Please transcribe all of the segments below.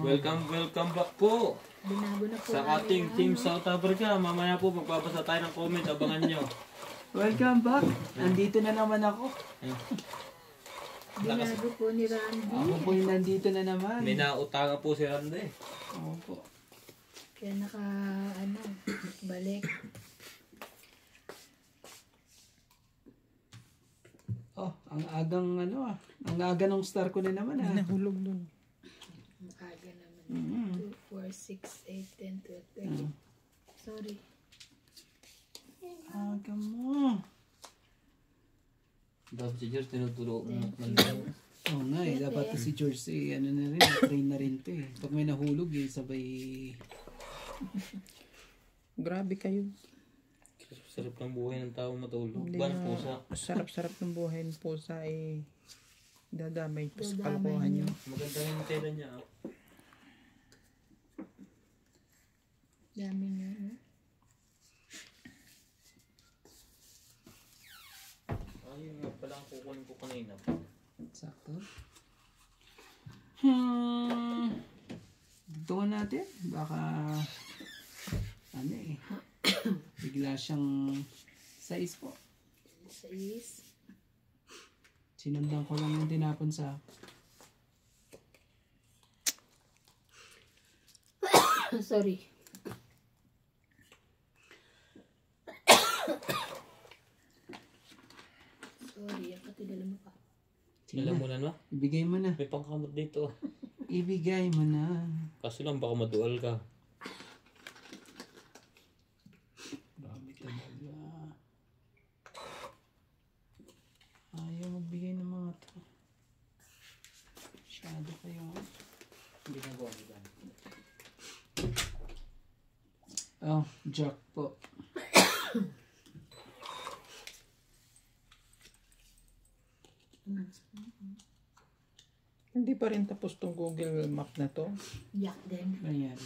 Welcome back po. Binago na po Sa ating Team South Africa. Mamaya po magbabasa tayo ng comment. Abangan nyo. Welcome back. Nandito na naman ako. Binago po ni Randy. Ako po yung nandito na naman. May nautanga po si Randy. Oo po. Kaya balik. Oh, ang agang ang aga ng star ko na naman Nahulog dun. Aga naman. 2, 4, 6, 8, 10, 12, 13. Sorry. Aga mo. Dapat si George tinutulog mo. Oo nga dapat si George na rin, train na rin to eh. Pag may nahulog sabay... Grabe kayo. Sarap ng buhay ng tao matulog. Hindi Ban na- pusa. Sarap-sarap ng buhay ng pusa dadamay pa sa kalokohan nyo. Maganda yung tela niya. Dami nga. Ayun nga pala ang kukunin ko kanina. Sakto. Dugtungan natin. Baka bigla siyang size po. 6. Sinundan ko lang yung tinapon sa... Sorry. Sorry, ang katidala mo pa. Sinalamunan mo? Ibigay mo na. May pangkamot dito. Ibigay mo na. Kaso lang baka madual ka. Grabe talaga. Ayaw magbigay ng mga to. Masyado kayo. Hindi na gawa nila. Oh, Jack po. Hindi pa rin tapos tong Google Map na to. Yak din. Ayan.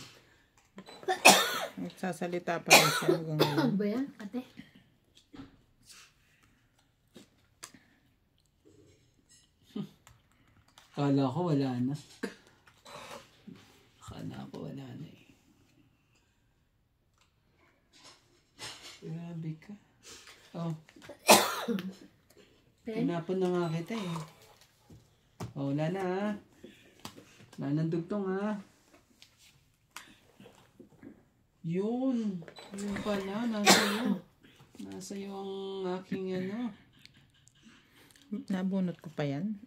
Nagsasalita pa rin siya hanggang ngayon. Ano ba yan, ate? Kala ko wala na. Kala ko wala na eh. Grabe ka. Oh, Pen? tinapon na nga kita eh. Oh, wala na ha. Wala nang dugtong ha. Yun. Yun pala. Nasa iyo. Nasa iyo ang aking Nabunot ko pa yan.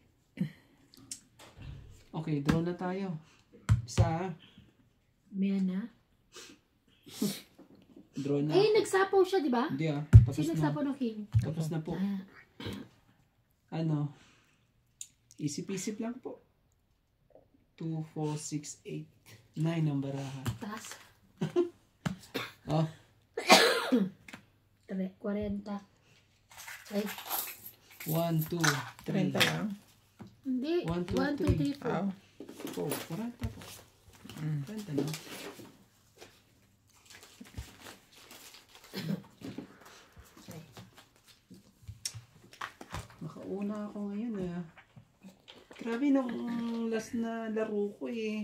Okay, draw na tayo. Isa. May na. Draw na. Eh, nagsapaw siya, di ba? Hindi tapos Sino na. nagsapaw ng king? Tapos na po. Ah, Isip-isip lang po. 2, 4, 6, 8, 9 ang baraha. taas. Oh, 40. Ay, 1, 2, 30 3, lang. hindi. 1, 2, 1, 2, 3, 4. Wow. 4. 40 po. 40 no? Makauna ako ngayon Grabe nung last na laro ko eh.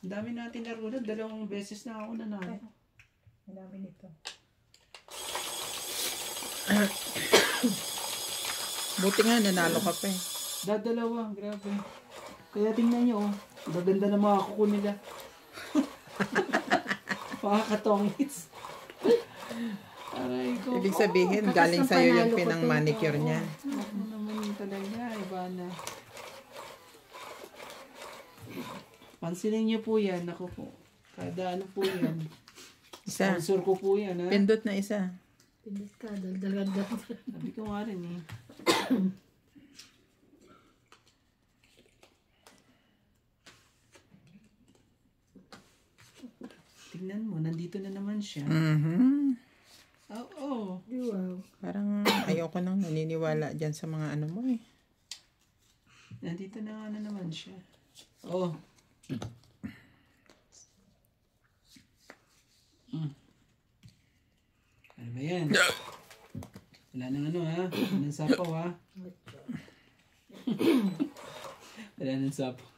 Ang dami natin laro na. 2 beses na ako nanalo. Ang dami nito. Buti nga nanalo ka pa eh. Dadalawa, grabe. Kaya tingnan nyo, gaganda na mga kuko nila. Makakatongits. Aray ko. Ibig sabihin, katas galing ng sa'yo yung panalo ko pinang to. manicure niya. Ako naman talaga, iba na. Pansinin nyo po yan, ako po. Kada ano po yan. Isa. Sponsor ko po yan, ha? Pindot na isa. Pindit ka, dagdagan. Sabi ko nga rin eh. Tingnan mo, nandito na naman siya. Oo. Wow. Parang ayoko nang naniniwala dyan sa mga ano mo eh. Nandito na nga na naman siya. Oh. Ano ba yan? Wala nang ha? Wala nang sapaw ha? Wala nang sapaw.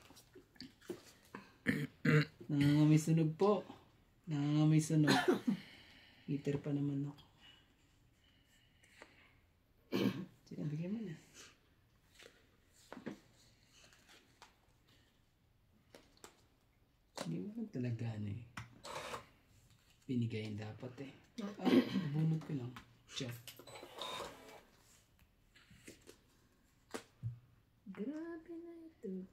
Nangangamay sunog po. Nangangamay sunog. Heater pa naman ako. Sige, bigyan mo na. Hindi mo lang talaga binigayin dapat bunot ko lang. Check. Grabe na ito.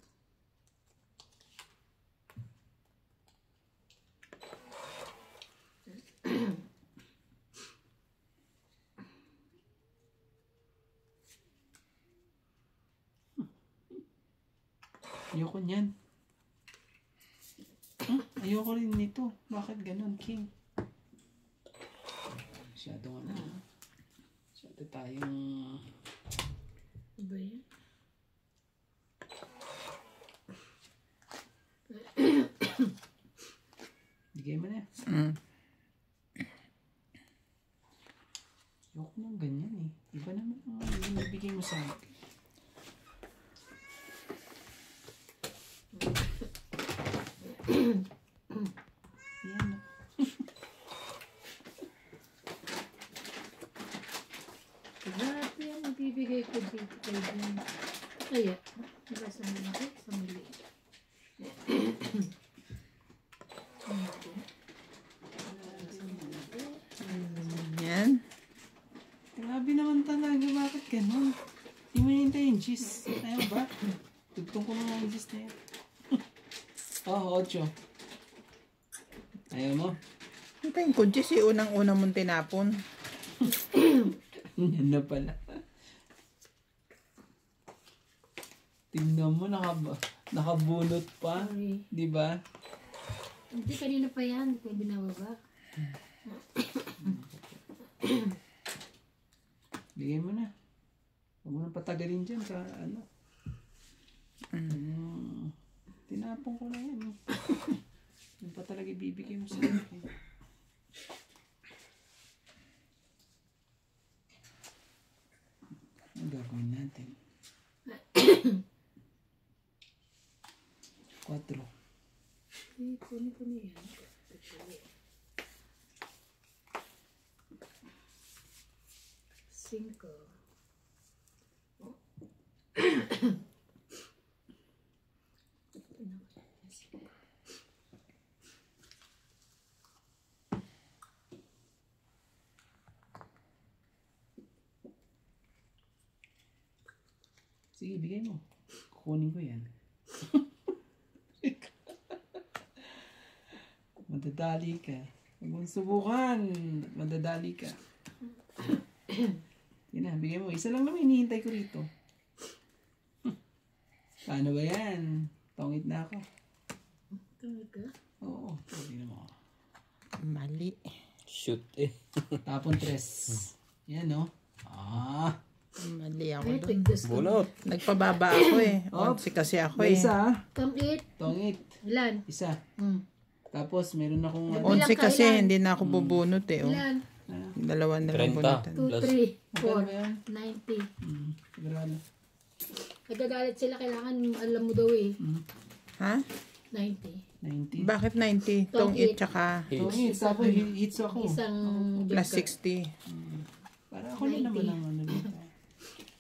Ayoko niyan. Ayoko rin nito. Bakit ganun, King? Masyado tayong... Ano ba yan? Bigay mo na. Ayoko nang ganyan Iba naman ang nabigay mo sa akin. Yan Grabe yan. Ibibigay ko dito kay Jim. Kaya, diba sa malaki? Sa mali. Yan. Grabe naman talaga. Bakit ganun? Hindi mo hintay yung cheese. Ayaw ba? Tugtong ko naman yung cheese na yan. 8. Ayaw mo? Hintayin ko, Jess, unang-una mong tinapon. Yan na pala. Tingnan mo, nakabunot pa. Sorry. Di ba? Hindi, kanina pa yan. Kung binababa. Bigay mo na. Huwag mo nang patagalin dyan sa tinapon ko na yan. Yung pa talaga ibibigay mo sa akin. Ang gagawin natin? 4. Kunin ko na yan. 5. Sige, bigay mo. Kukunin ko yan. Madadali ka. Huwag mong subukan. Madadali ka. Yan na, bigay mo. Isa lang naman hinihintay ko rito. Paano ba yan? Tongit na ako. Talaga? Oo, pwede na mo. Mali. Shoot Tapon 3. Yan, no? Mali ako Ay, doon. tigdas ko. Bunot. Nagpababa ako Onsi kasi ako May isa. Tongit. Tongit. Ilan? Isa. Hmm. Tapos, meron akong... Onsi Bilang kasi kailan? hindi na ako bubunot Ilan? Dalawa na lang 30. bunutan. 2, Plus. 3, Magkano ba yan? 4, 90. Sigurado. Nagagalit sila. Kailangan alam mo daw Ha? 90. 90. Bakit 90? Tong Tongit. 8 tsaka Tongit. Tapos, hits ako. Isang plus jogger. 60. Para ako na naman ang dito.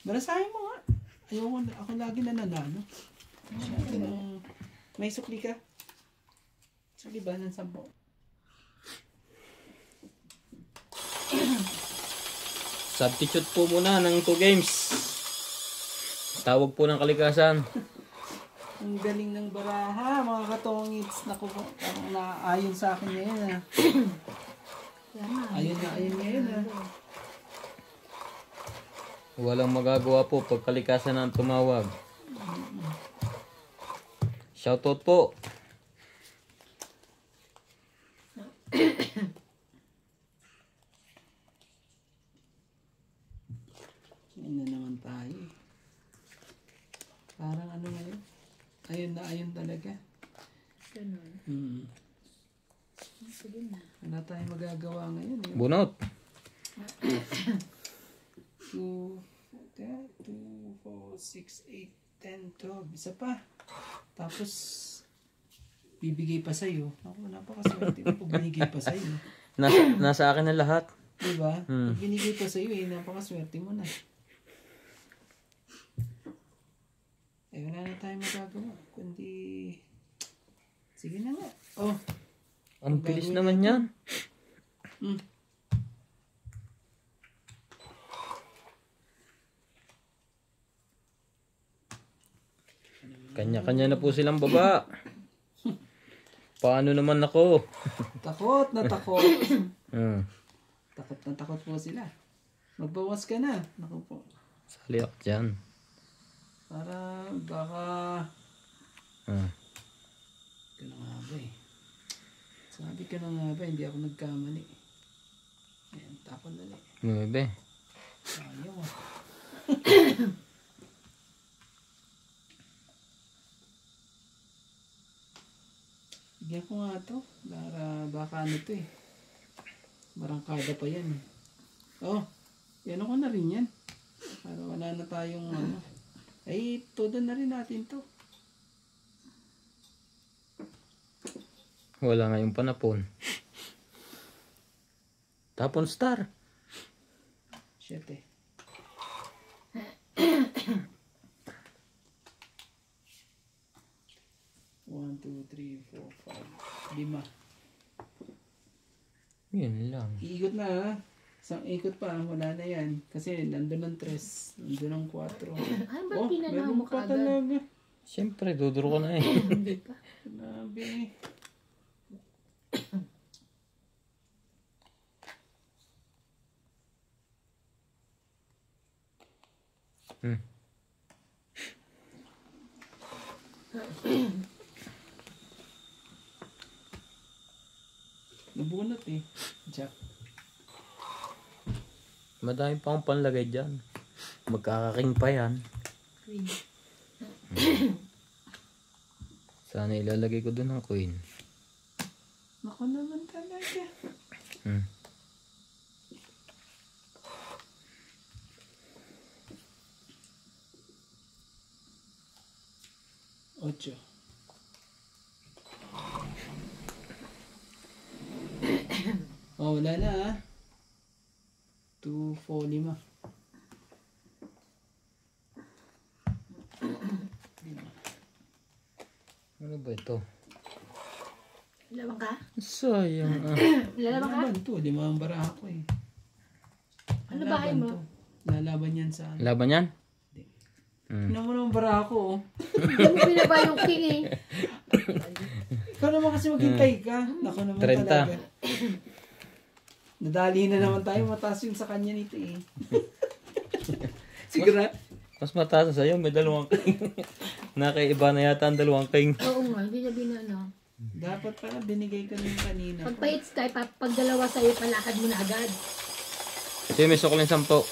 Barasahin mo nga. Ayoko, ako lagi na nanalo. May sukli ka? Sukli ba ng 10? Substitute po muna ng 2 games. Tawag po ng kalikasan. Ang galing ng baraha, mga katongits. Naku, parang naayon sa akin ngayon. Ayun ngayon. Walang magagawa po pag kalikasan ang tumawag. Shoutout po. Yan na naman tayo. Parang ano ngayon? Ayun talaga. Ganun. Sige na. Wala tayong magagawa ngayon. Bunot. 2, 4, 6, 8, 10, 12. Isa pa. Tapos, bibigay pa sa'yo. Ako, napakaswerte mo pag binigay pa sa'yo. Nasa akin na lahat. Diba? Pag binigay pa sa'yo, napakaswerte mo na. Wala na tayong magagawa. Kundi, sige na nga. Oh. Ang bilis naman yan. Kanya-kanya na po silang baba. Paano naman ako? Takot na takot. Hmm. Takot na takot po sila. Magbawas ka na. Naku po. Sali ako dyan. Para baka... Ka na nga ba eh. Sabi ka na nga ba, hindi ako nagkamali. Ayan, tapon na eh. Bebe. Ayaw ah. Bigyan ko nga to. Baka ano to eh. Barangkada pa yan eh. Oh, yan ako na rin yan. Para wala na tayong ano. Ay, todo na rin natin to. Wala nga yung panapon. Tapon star. Shit eh. One, two, three, four, five. 5. Yun lang. Iikot na ha. Isang ikot pa, wala na yan. Kasi nandun ng 3, nandun ng 4. Ano ba pinanaw mo pa kaagad? talaga. Siyempre, duduro ko na eh. Hindi pa. Grabe. Nabunot eh. Jack. Madami pa akong panlagay dyan. Magkakaking pa yan. Queen. Sana ilalagay ko dun ng queen. Naku naman talaga. Hmm. Ocho. Oh, wala na ah. 2, 4, 5. Ano ba ito? Lalabang ka? Sayang ah. Lalabang ka? Laban to, 5 ang baraha ko eh. Ano bahay mo? to. Lalaban yan sa ano. Laban yan? Tingnan mo naman baraha ko oh. Hindi mo binaba yung king eh. Ikaw naman kasi maghintay ka. Naku naman 30. talaga. Nadali na naman tayo, mataas yung sa kanya nito eh. Siguro. Mas mataas na sa'yo, may 2 king. Nakaiba na yata ang 2 king. Oo nga, hindi niya binano. Dapat pala binigay ka rin kanina. Pag pa-hits ka, pag dalawa sa'yo, palakad mo na agad. Kasi may sukulin 10. Ako.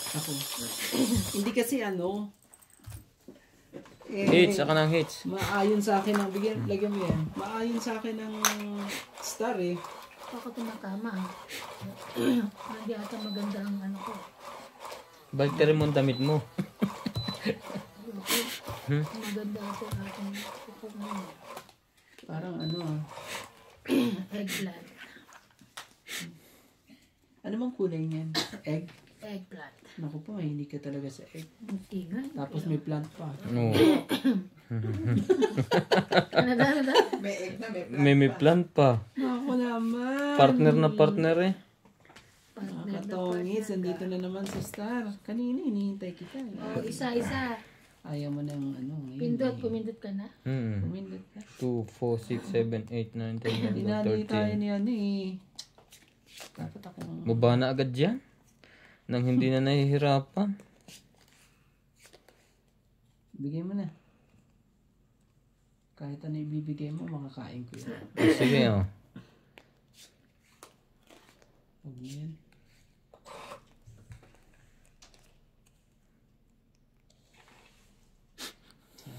Hindi kasi ano. Hits, ako ng hits. Maayon sa akin ng bigyan, lagyan mo yan. Maayon sa akin ng star eh. Ako tumatama. Hindi ata maganda ang ano ko. Balik mo ang damit mo. Maganda ako ang aking pupok ngayon. Parang ano ah. Eggplant. Ano bang kulay niyan? Egg? Eggplant. Naku po, hindi ka talaga sa egg. Hindi nga. Tapos may plant pa. No. Ano da? May egg na, May plant pa. Naku naman. Partner na partner eh. Nakakatongits, andito na naman si Star. Kanina hinihintay kita eh. Oh, isa-isa. Ayaw mo ng ano. ngayon Pindot, eh. pumindot ka na. Pumindot ka. 2, 4, 6, 7, 8, 9, 10, Dinali 11, tayo 12, 13. ni ano eh. Dapat ako. Baba na agad yan. Nang hindi na nahihirapan. Bigay mo na. Kahit ano ibibigay mo, makakain ko yun. Sige oh. Huwag mo yan.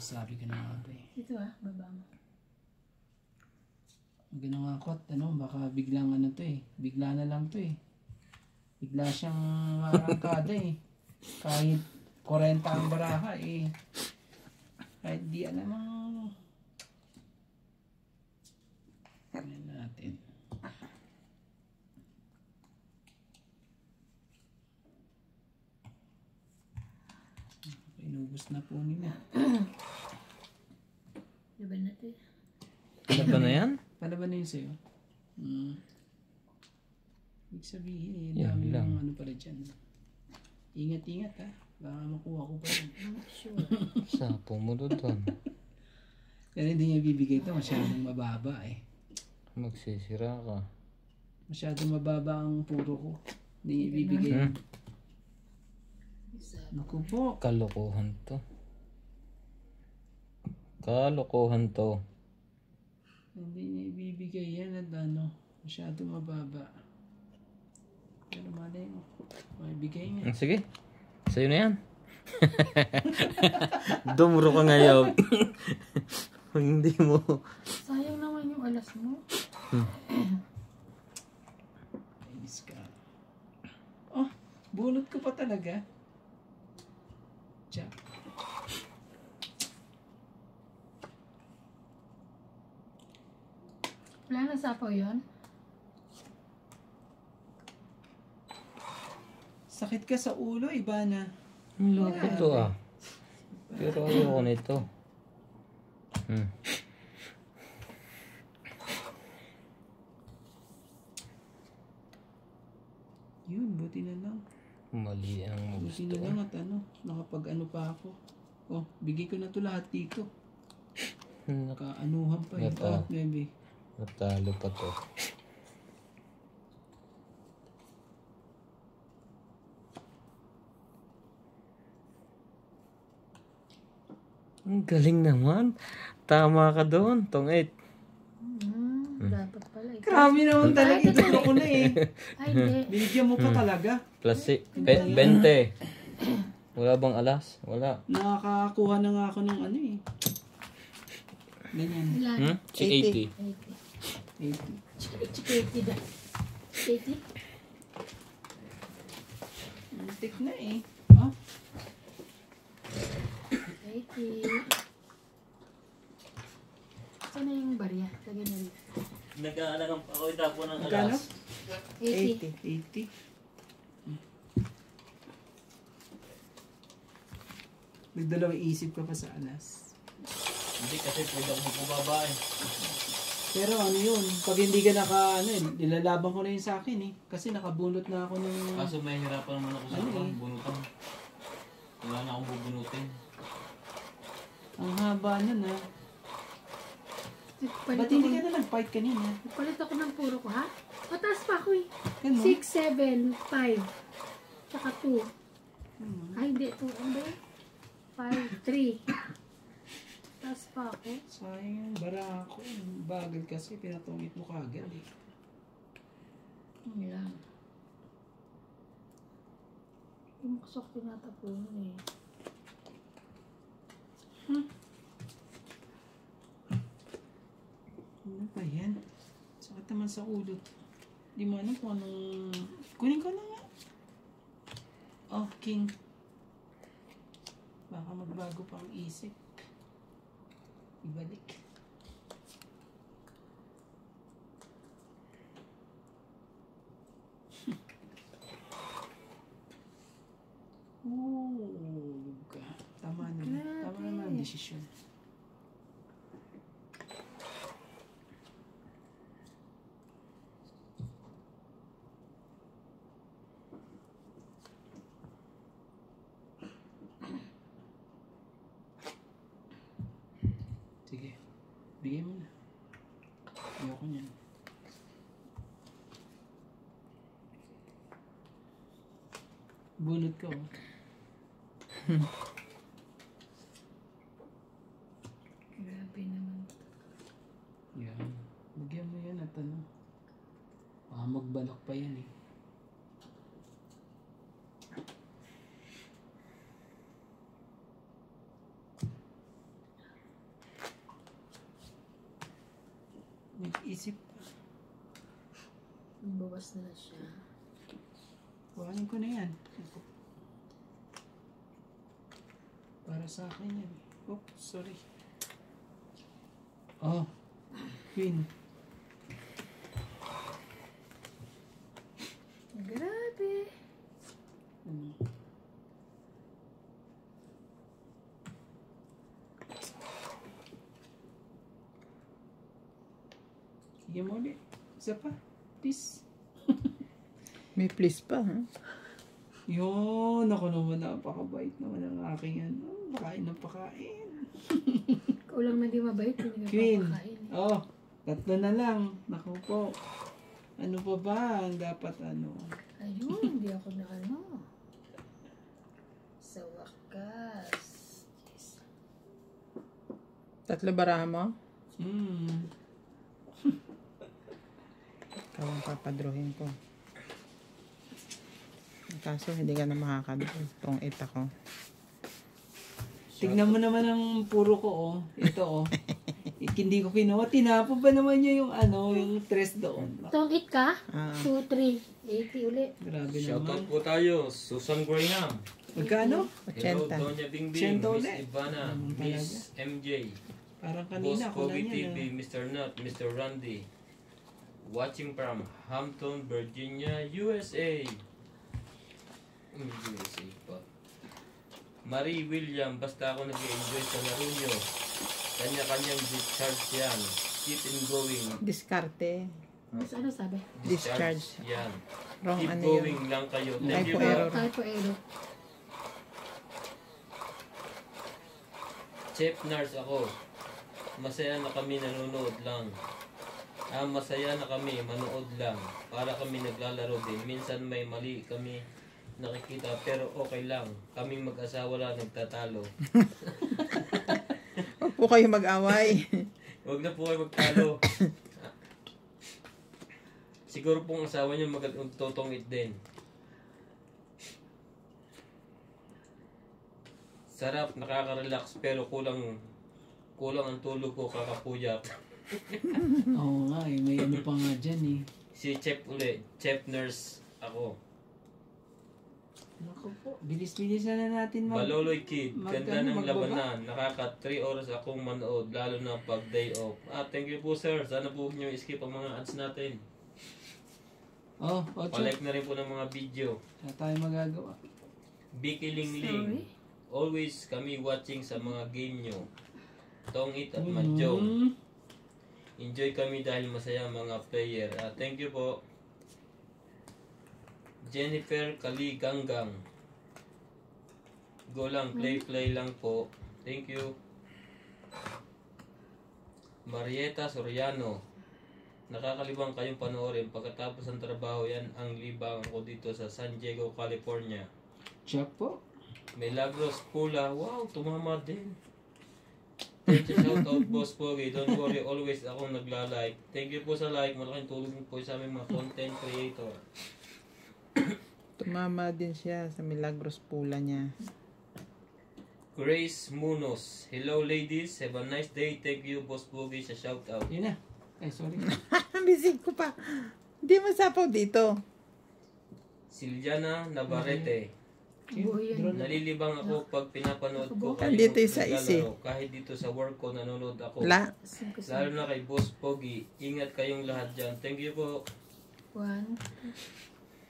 Sabi ko na nga ba eh. Ito baba mo. Huwag na nga kot, ano, baka biglang ano to eh. Bigla na lang to eh. Bigla siyang marangkada eh. Kahit 40 ang baraha eh. Kahit di alam ang... Inubos na po nila. Diba natin? Ano ba na yan? Palaban na yun sa'yo? Ibig sabihin, Yan dami lang. ng ano pala dyan. Ingat-ingat ha. Baka makuha ko pa rin. Not sure. Sapo mo doon. Pero hindi niya ibibigay ito. Masyadong mababa eh. Magsisira ka. Masyadong mababa ang puro ko. Hindi niya ibibigay. Isa. Naku po. Kalokohan to. Kalokohan to. Hindi niya ibibigay yan at ano. Masyadong mababa. Pero malay mo. Maibigay niya. Sige. Sa'yo na yan. Dumuro ka ngayon. Pag hindi mo. Sayang naman yung alas mo. Inis ka. Oh, bunot ko pa talaga. Jack. Wala na sapaw yun? Sakit ka sa ulo, iba na. Ang loko to ah. Pero ayoko nito. Yun, buti na lang. Mali ang Buti gusto. na lang at ano, nakapag ano pa ako. Oh, bigay ko na to lahat dito. Nakaanuhan pa yun. Ito. Oh, maybe. Natalo pa to. Ang galing naman. Tama ka doon, tong 8. Dapat pala. Grabe naman talaga. Ito ko na eh. Ay, hindi. Binigyan mo pa talaga. Plus 20. Wala bang alas? Wala. Nakakakuha na nga ako ng ano eh. Ganyan. Ilan? Si 80. 80. 80 da. 80? Antik na eh. Oh, 80. Saan na yung barya? Lagyan na rin. Nag-aalagang pa ako itapo ng magkano? 80. 80. Nagdalawang isip ka pa sa alas. Hindi kasi pwede ako magpababa eh. Pero ano yun, pag hindi ka naka, ano eh, nilalaban ko na yun sa akin eh. Kasi nakabunot na ako ng... Kaso may hirapan naman ako sa Ano eh? bunutan. Wala na akong bubunutin. Ang haba nun ha. Palit Ba't ako, hindi ka na nag-fight kanina? palit ako ng puro ko, ha? Mataas pa ako eh. Ganun? 6, 7, 5. Tsaka 2. Ay, hindi. 2. Ano ba yun? 5, 3. Taas pa ako. Sayang, bara ako. Bagal kasi, pinatungit mo kagad eh. Ano lang. Yung kusok tinatapunan eh. Ano ba yan? Sakit naman sa ulo. Di mo alam kung anong... Kunin ko na nga. Oh, king. Baka magbago pa ang isip. Ibalik. Ka. Tama naman. Tama naman ang desisyon. Sige. Bigay mo na. Ayoko niyan. Bunot ka oh. Grabe naman. Yan. Bigyan mo yan at ano. Magbalak pa yan eh. Nag-isip pa. Bawas na siya. Kuhanin ko na yan. Para sa akin yan. Oh, sorry. Oh, Queen. Grabe. Ano? Bigyan mo ulit. Isa pa. Please. May please pa, ha? Yun. Ako naman, napakabait naman ang aking ano. Pakain ng pakain. Ikaw lang na di mabait. Hindi ka Queen. papakain. Oh, 3 na lang. Naku po. Ano pa ba ang dapat ano? Ayun, hindi ako na ano. Sa wakas. Yes. 3 baraha mo? Hmm. Ikaw ang papadrohin ko. Kaso hindi ka na makakadrohin. Itong 8 ako. Tignan mo naman ang puro ko, oh. Ito, oh. Hindi ko kinuha. Tinapo ba naman niya yung ano, yung tres doon? Tongit ka? Ah. 2, 3. 80 ulit. Grabe Shoutout naman. po tayo, Susan Graham. Magkano? Hello, 80. Doña Bingbing, Siyento Miss ulit. Ivana, Naman Miss MJ, Parang Boss kanina ko na Kobe yan. TV, Mr. Nut, Mr. Randy. Watching from Hampton, Virginia, USA. USA pa. Marie William, basta ako nag-enjoy sa laro nyo. Kanya-kanyang discharge yan. Keep in going. Diskarte. Ano sabi? Discharge. Yan. Wrong Keep ano going yun. lang kayo. Typo Thank you. error. Typo error. Chef nurse ako. Masaya na kami nanonood lang. Masaya na kami manood lang. Para kami naglalaro din. Minsan may mali kami nakikita pero okay lang. Kaming mag-asawa lang nagtatalo. Huwag po kayo mag-away. Huwag na po kayo magtalo. Siguro pong asawa niyo magtutungit din. Sarap, nakaka-relax pero kulang ang tulog ko kakapuyat. Oo nga eh. May ano pa nga dyan eh. Si Chef uli, Chef nurse ako. Naku po. Bilis-bilis na natin Baloloy Kid, ganda ng magbaba. labanan. Nakaka 3 oras akong manood, lalo na pag day off. Thank you po sir. Sana po huwag niyo skip ang mga ads natin. Oh, 8. Palike na rin po ng mga video. Wala tayo magagawa. Vicky Lingling. Always kami watching sa mga game nyo. Tongit at Madjong. Enjoy kami dahil masaya ang mga player. Thank you po. Jennifer Kaliganggang. Go lang, play lang po. Thank you. Marieta Soriano. Nakakalibang kayong panoorin. Pagkatapos ng trabaho, yan ang libangan ko dito sa San Diego, California. Check po. Milagros Pula. Wow, tumama din. Thank you, shout out Boss Pogi. Don't worry, always akong nagla-like. Thank you po sa like. Malaking tulong po sa aming mga content creator. Tumama din siya sa Milagros pula niya. Grace Munoz. Hello ladies. Have a nice day. Thank you, Boss Pogi, sa shout out. Yun na. Ay, sorry. Bisig ko pa. Hindi masapaw dito. Siliana Navarrete. Buhay yan. Nalilibang ako pag pinapanood ko kayo Andito yung sa isi. naglalaro. Kahit dito sa work ko, nanonood ako. La. Lalo na kay Boss Pogi. Ingat kayong lahat dyan. Thank you po. 1,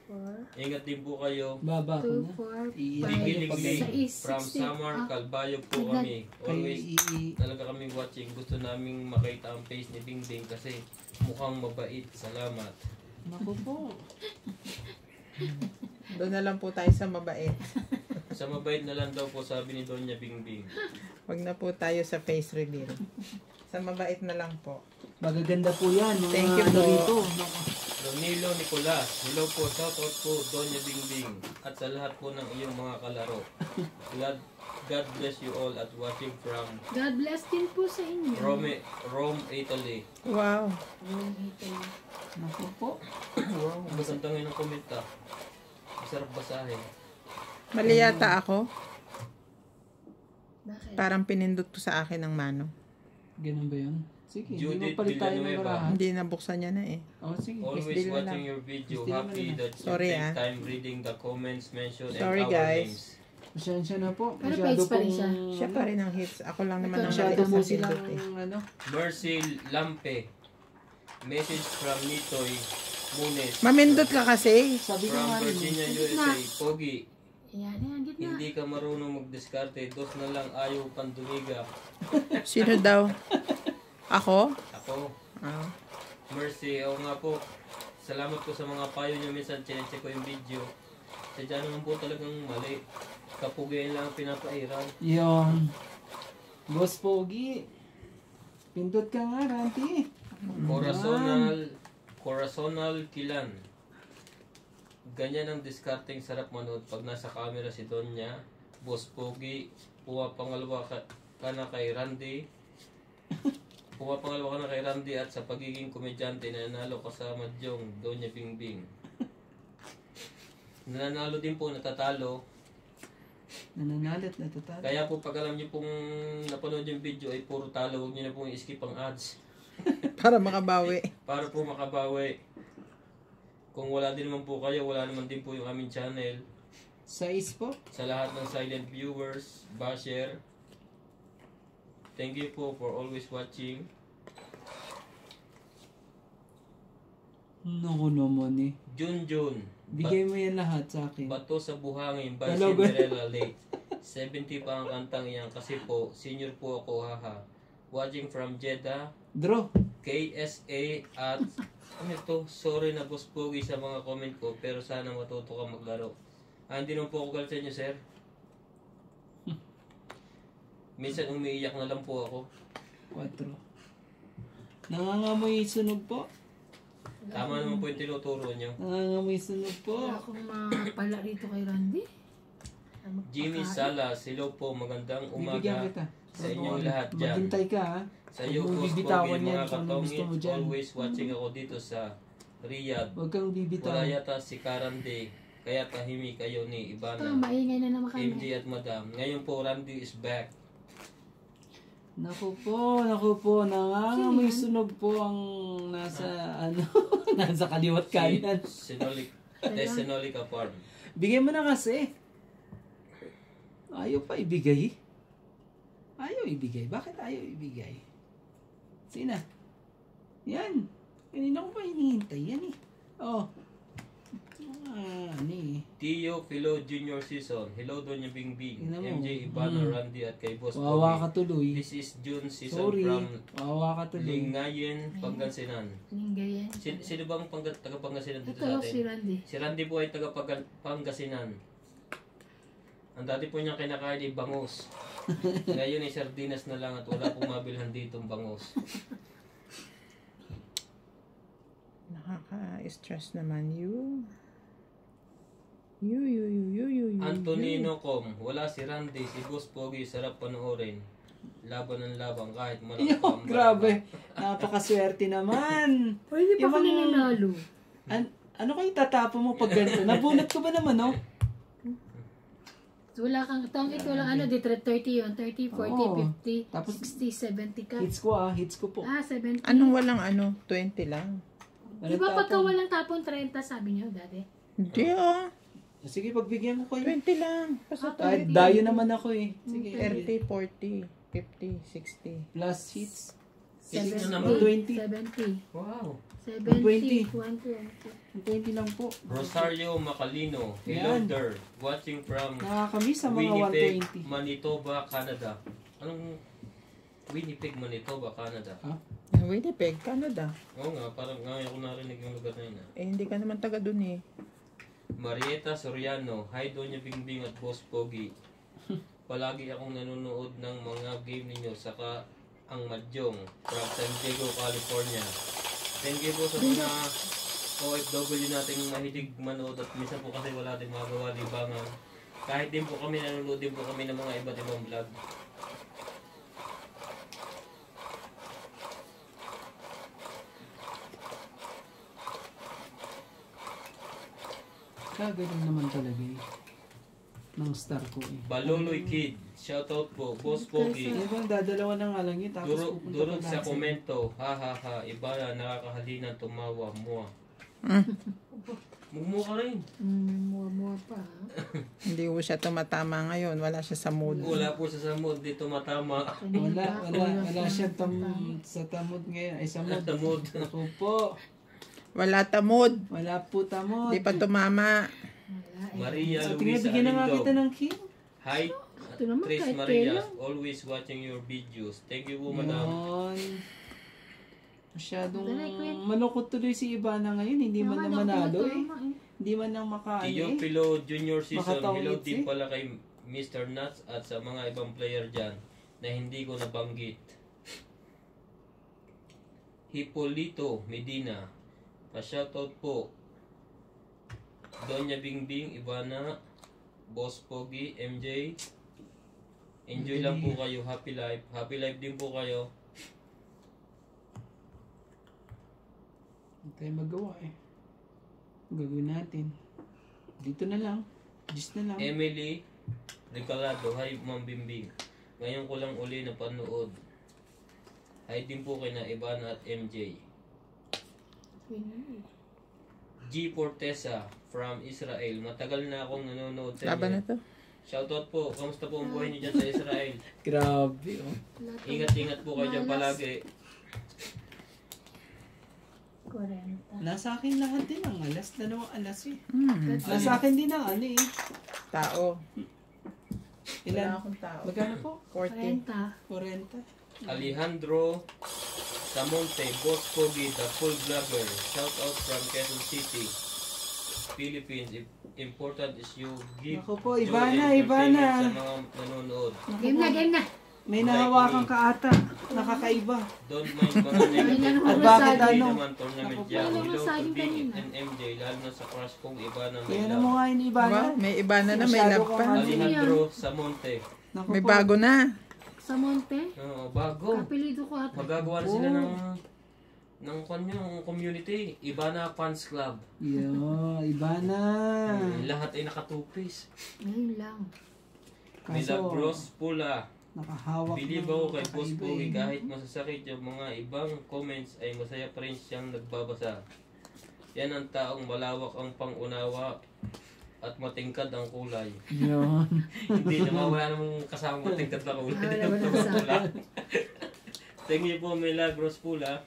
4, Ingat din po kayo. Baba ko 2, na. 4, Bigiliglig 5, from Samar, Calbayo po kami. Kayo Always talaga kami watching. Gusto naming makita ang face ni Bingbing kasi mukhang mabait. Salamat. Naku po. Doon na lang po tayo sa mabait. Sa mabait na lang daw po sabi ni Doña Bingbing. Huwag na po tayo sa face reveal. Sa mabait na lang po. Magaganda po yan. Mga Thank you ano po. rito. Ronilo Nicolas. Hello po. Shoutout po Doña Bingbing. At sa lahat po ng iyong mga kalaro. God bless you all at watching from God bless din po sa inyo. Rome, Italy. Wow. Rome, Italy. Naku po. Wow, maganda ngayon ang komenta. Masarap basahin. Mali yata ako. Bakit? Parang pinindot ko sa akin ng mano. Ganun ba yun? Sige, hindi Judith mo palit tayo ng Villanueva. barahan. Hindi nabuksan niya na eh. Oh, sige. Always Misdeal na watching lang. your video. Misdeal na Happy lang. that you Sorry, take ah. time reading the comments mentioned Sorry, and our guys. names. Pasensya na po. Pero Masyado page pa rin pong- siya. Siya pa rin ang hits. Ako lang naman ang Masyado mali po sa silang pindot eh. ano. Mercy Lampe. Message from Nitoy Munes. Mamindot ka kasi. Sabi ko From nga rin. Virginia, USA. Pogi, Ayan, ayan, gitna. hindi ka marunong magdiskarte. Dos na lang ayaw pandumiga. Sino daw? Ako? Ako, Ah. Mercy, oo nga po. Salamat po sa mga payo nyo. Minsan chinecheck ko yung video. Sadya naman po talagang mali. Kapugayan lang ang pinapairan. Yung Boss Pogi. Pindot ka nga, Ranti. Corazonal Kilan. Ganyan ang discarding sarap manood pag nasa camera si Donya. Boss Pogi, pumapangalawa ka na kay Randy. Pumapangalawa ka na kay Randy at sa pagiging komedyante nanalo ka sa Madyong Donya Bingbing. Nananalo din po, natatalo. Nananalo at natatalo. Kaya po pag alam niyo pong napanood yung video ay puro talo, huwag niyo na pong i-skip ang ads. Para makabawi. Para po makabawi. Kung wala din naman po kayo, wala naman din po yung aming channel. Size po. Sa lahat ng silent viewers, basher, thank you po for always watching. Naku naman eh. Junjun, Bigay mo yan lahat sa akin. Bato sa Buhangin by Talaga? Cinderella Late. 70 pa ang kantang iyan kasi po, senior po ako, haha. Watching from Jeddah, Draw. KSA at ano ito, sorry na Boss Pogi sa mga comment ko, pero sana matuto ka maglaro. Hindi naman po ako galit sa inyo, sir. Minsan umiiyak na lang po ako. 4. Nangangamoy sunog po. Tama naman po yung tinuturo nyo. Nangangamoy sunog po. Wala akong mapala rito kay Randy. Jimmy Salas, hello po, magandang Bibigyan umaga kita. sa inyong lahat dyan. Maghintay ka ha. Sa iyo, Huwag mong Boss bibitawan Pogi, yan mga kung anong gusto mo katongit, dyan. always watching ako dito sa Riyadh. Huwag kang Wala bibitawan. yata si Karande, kaya tahimik kayo ni Ito, Ibana, maingay na naman kami. MJ at Madam. Ngayon po, Randy is back. Naku po, nangangamoy sunog po ang nasa, nasa kaliwat kanan. Sinolica Farm. Bigay mo na kasi. Ayaw pa ibigay. Ayaw ibigay. Bakit ayaw ibigay? Sina? Yan. Kanina ko pa hinihintay yan eh. Oh. Ano eh. Tio Philo Junior Season. Hello Donya Bingbing, Tingnan mo. MJ, Ibana, Randy at kay Boss Wawa ka Pogi. tuloy. This is June Season Sorry. from Wawa ka tuloy. Lingayen, Pangasinan. Ninggay yan. Sino bang taga-Pangasinan dito Ito sa si atin? Randy. Si Randy po ay taga-Pangasinan. Ang dati po niyang kinakain ay bangus. Ngayon ay sardinas na lang at wala pong mabilhan ditong bangus. Nakaka-stress naman you. Antonino Com, wala si Randy, si Boss Pogi, sarap panoorin. Laban ng labang kahit Yo, grabe. Napakaswerte naman. Pwede pa Yung kami mga- nanalo. Ano kayo tatapo mo pag ganito? Nabunot ko ba naman, no? Wala kang tongit, walang ano, di 30 yun. 30, 40, Oo. 50, Tapos- 60, 70 ka. Hits ko po. 70. Anong walang 20 lang? Di ba pagka walang tapon 30, sabi niyo dati? Hindi Sige, pagbigyan ko kayo. 20 lang. Basta Kahit dayo naman ako eh. Sige. 30, 40, 50, 60. Plus hits. Hits na 70, naman. 20. 70, Wow. 70, 20. 120. 20 lang po. Rosario Macalino, hello Yan. there. Watching from Nakakamiss sa mga Winnipeg, 120. Manitoba, Canada. Anong Winnipeg, Manitoba, Canada? Winnipeg, Canada. Oo nga, parang ngayon ko narinig yung lugar na yun. Hindi ka naman taga dun eh. Marieta Soriano, hi Donya Bingbing at Boss Pogi. Palagi akong nanonood ng mga game ninyo, saka ang Madyong from San Diego, California. Thank you po sa mga OFW nating mahilig manood at minsan po kasi wala din magawa libangan. Kahit din po kami nanonood din po kami ng mga iba't ibang vlog. Ganun naman talaga eh. Ng star ko eh. Baloloy Kid, shoutout po, Boss Pogi. Ano bang dadalawa na nga lang yun, tapos pupunta Durog pa sa lahat komento, ha ha ha, iba na nakakahalina tumawa, mua. Mugmo ka rin. Mua pa. Ha? Hindi ko siya tumatama ngayon. Wala siya sa mood. Wala po sa samod, di tumatama. Wala siya sa tamod ngayon. Ay, sa mood. Tamod. Ako po. Wala tamod. Wala po tamod. Di pa tumama. Wala eh. Maria So, Luisa bigyan na nga Alindog. kita ng king. Hi, Ito naman Tris kahit Marias, kailan. always watching your videos. Thank you po, madam. Yun. Masyadong Dali, Queen. malungkot tuloy si Ivana ngayon. Hindi man na manalo eh. Hindi man lang makaano eh. Teofilo Junior Season, Makatawid hello eh. din pala kay Mr. Nuts at sa mga ibang player dyan na hindi ko nabanggit. Hipolito Medina, pa-shoutout po. Donya Bingbing, Ivana, Boss Pogi, MJ. Enjoy lang po kayo, happy life. Happy life din po kayo. Hindi tayo magawa eh. Gagawin natin. Dito na lang. Just na lang. Emily Recalado, hi Ma'am Bimbing. Ngayon ko lang uli napanood. Hi din po kay na Ivana at MJ. G. Fortesa from Israel. Matagal na akong nanonood sa Laban na inyo. to. Shoutout po. Kamusta po ang buhay niyo dyan sa Israel? Grabe oh. Ingat-ingat po kayo dyan palagi. 40. Nasa akin lahat din ang alas. Dalawang alas eh. Hmm. Nasa akin din ang ano eh. Tao. Wala Ilan? akong tao. Magkano po? 40. 40. Alejandro Samonte, Boss Pogi, the full vlogger. Shoutout from Quezon City, Philippines. Important is you give Ako po, joy Ivana, and Ivana. entertainment sa mga nanonood. Game na, game na. May nahawakan ka ata. Nakakaiba. Don't mind mga Ayun negative. lang At naman bakit sabi. Hindi ano? naman tournament Naku, yan. wala naman Hello sa to akin Bing kanina. and MJ, lalo na sa crush kong iba na may Kaya na love. mo nga yun, Ivana. Ba, may iba na na, may Masyado love kang pa. ano. Alejandro Samonte. Naku May po. bago na. Sa Monte. Oo, bago. Kapilido ko ata. Magagawa na sila ng kanyang community. Ivana Fans Club. Yo, Ivana. Lahat ay nakatupis. Ngayon lang. May Kaso, Lagros Pula. nakahawak Believe ng ako kay Boss kakaiba Pogi eh. kahit masasakit yung mga ibang comments ay masaya pa rin siyang nagbabasa. Yan ang taong malawak ang pangunawa at matingkad ang kulay. Yun. Hindi naman wala namang kasamang matingkad na kulay. Wala mo na sa Pula. Thank you po may Lagros Pula.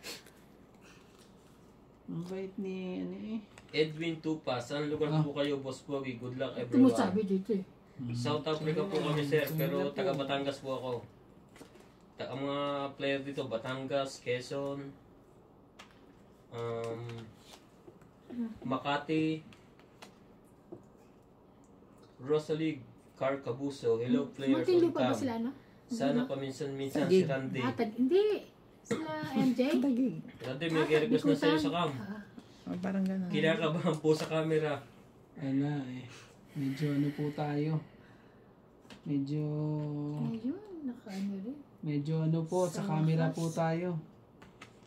Ang bait ni, ano eh. Edwin Tupa, saan lugar po kayo Boss Pogi? Good luck Ito mo everyone. sabi dito eh. South Africa po kami sir, pero taga Batangas po ako. Ang mga player dito, Batangas, Quezon, Makati, Rosalie Carcabuso. Hello players Matindi on pa ba cam. sila, no? Sana paminsan-minsan Tagig. si Randy. Hindi. Sila MJ? Tagig. Randy, may request na sa'yo sa cam. Oh, parang gano'n. Kinakabahan po sa camera. Wala eh. Medyo ano po tayo. Medyo... Ayun, nakaano rin. Medyo ano po, sa camera po tayo.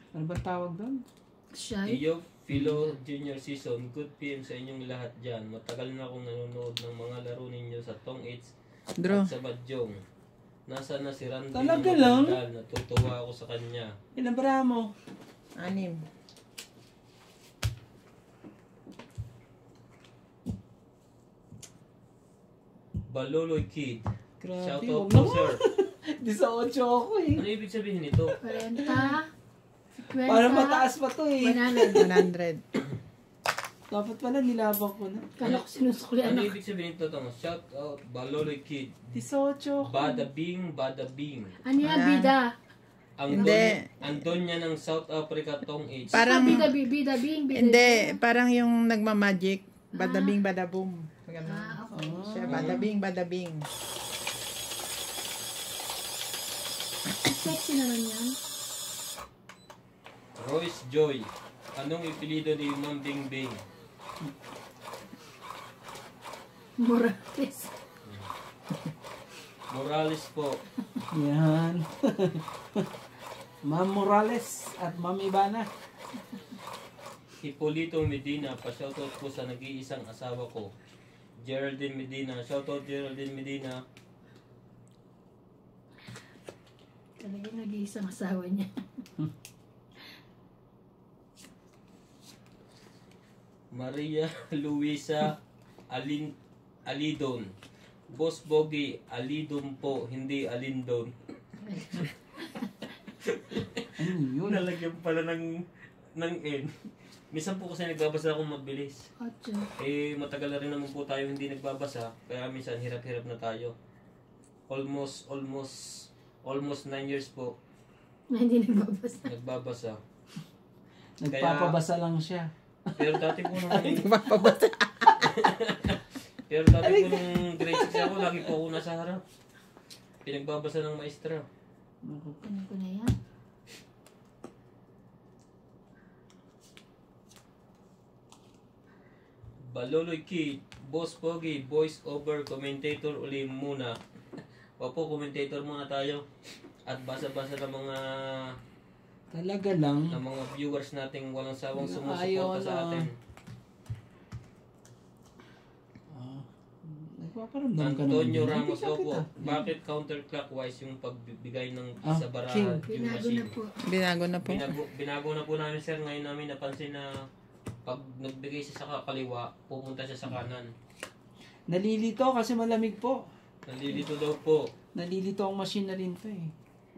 Ano ba tawag doon? Shy. Iyo, Philo Junior Season, good PM sa inyong lahat dyan. Matagal na akong nanonood ng mga laro ninyo sa Tong 8 Draw. at sa Badyong. Nasa na si Randy Talaga ng lang? magandal, natutuwa ako sa kanya. Ilan bara mo? 6. Baloloy Kid, Grabe, shoutout wag po naman. sir. 18 ako eh. Ano ibig sabihin nito? 40. 50. Parang mataas pa to eh. 100. Dapat pala nilabang ko na. Kala ko sinusuklian Ano na. ibig sabihin nito? Shoutout Baloloy Kid. 18 ako. Bada bing, bada bing. Ano yan, bida? Ang Hindi. Andon niya ng South Africa Tong 8. Parang, Bida, bida, bing, bida. hindi, parang yung nagmamagic. Badabing, badaboom. Ganun. Okay. Siya, badabing, badabing. Sexy naman yan. Royce Joy, anong ipilido ni Ma'am Bing Bing? Morales. Morales po. Yan. Ma'am Morales at Ma'am Ivana. Hipolito Medina, pa-shoutout po sa nag-iisang asawa ko. Geraldine Medina, shoutout Geraldine Medina. Talaga nag-iisang asawa niya. Maria Luisa Alidon. Boss Bogi, Alidon po, hindi Alindon. Ano yun? Nalagyan pala ng N. Minsan po kasi nagbabasa akong mabilis. Ocho. Eh, matagal na rin naman po tayo hindi nagbabasa. Kaya minsan hirap-hirap na tayo. Almost 9 years po Na hindi nagbabasa. nagbabasa. Nagpapabasa lang siya. Pero dati po nung Papabasa. pero dati po nung grade 6 ako, lagi po ako nasa harap. Pinagbabasa ng maestra. Naku po. Ano ko na yan? Baloloy Kid, Boss Pogi, voice over commentator uli muna. Opo, commentator muna tayo. At basa-basa ng Talaga lang. mga viewers nating walang sawang sumusuporta Ayaw sa na. atin. Nagpaparamdam ka Antonio naman. Ramos, Hindi ka opo. kita. Bakit counterclockwise yung pagbibigay ng Ah, sa baraha King. yung Binago na machine? po. Binago na po. Binago na po namin, sir. Ngayon namin napansin na pag nagbigay siya sa kaliwa, pupunta siya sa kanan. Nalilito kasi malamig po. Nalilito daw po. Nalilito ang machine na rin to eh.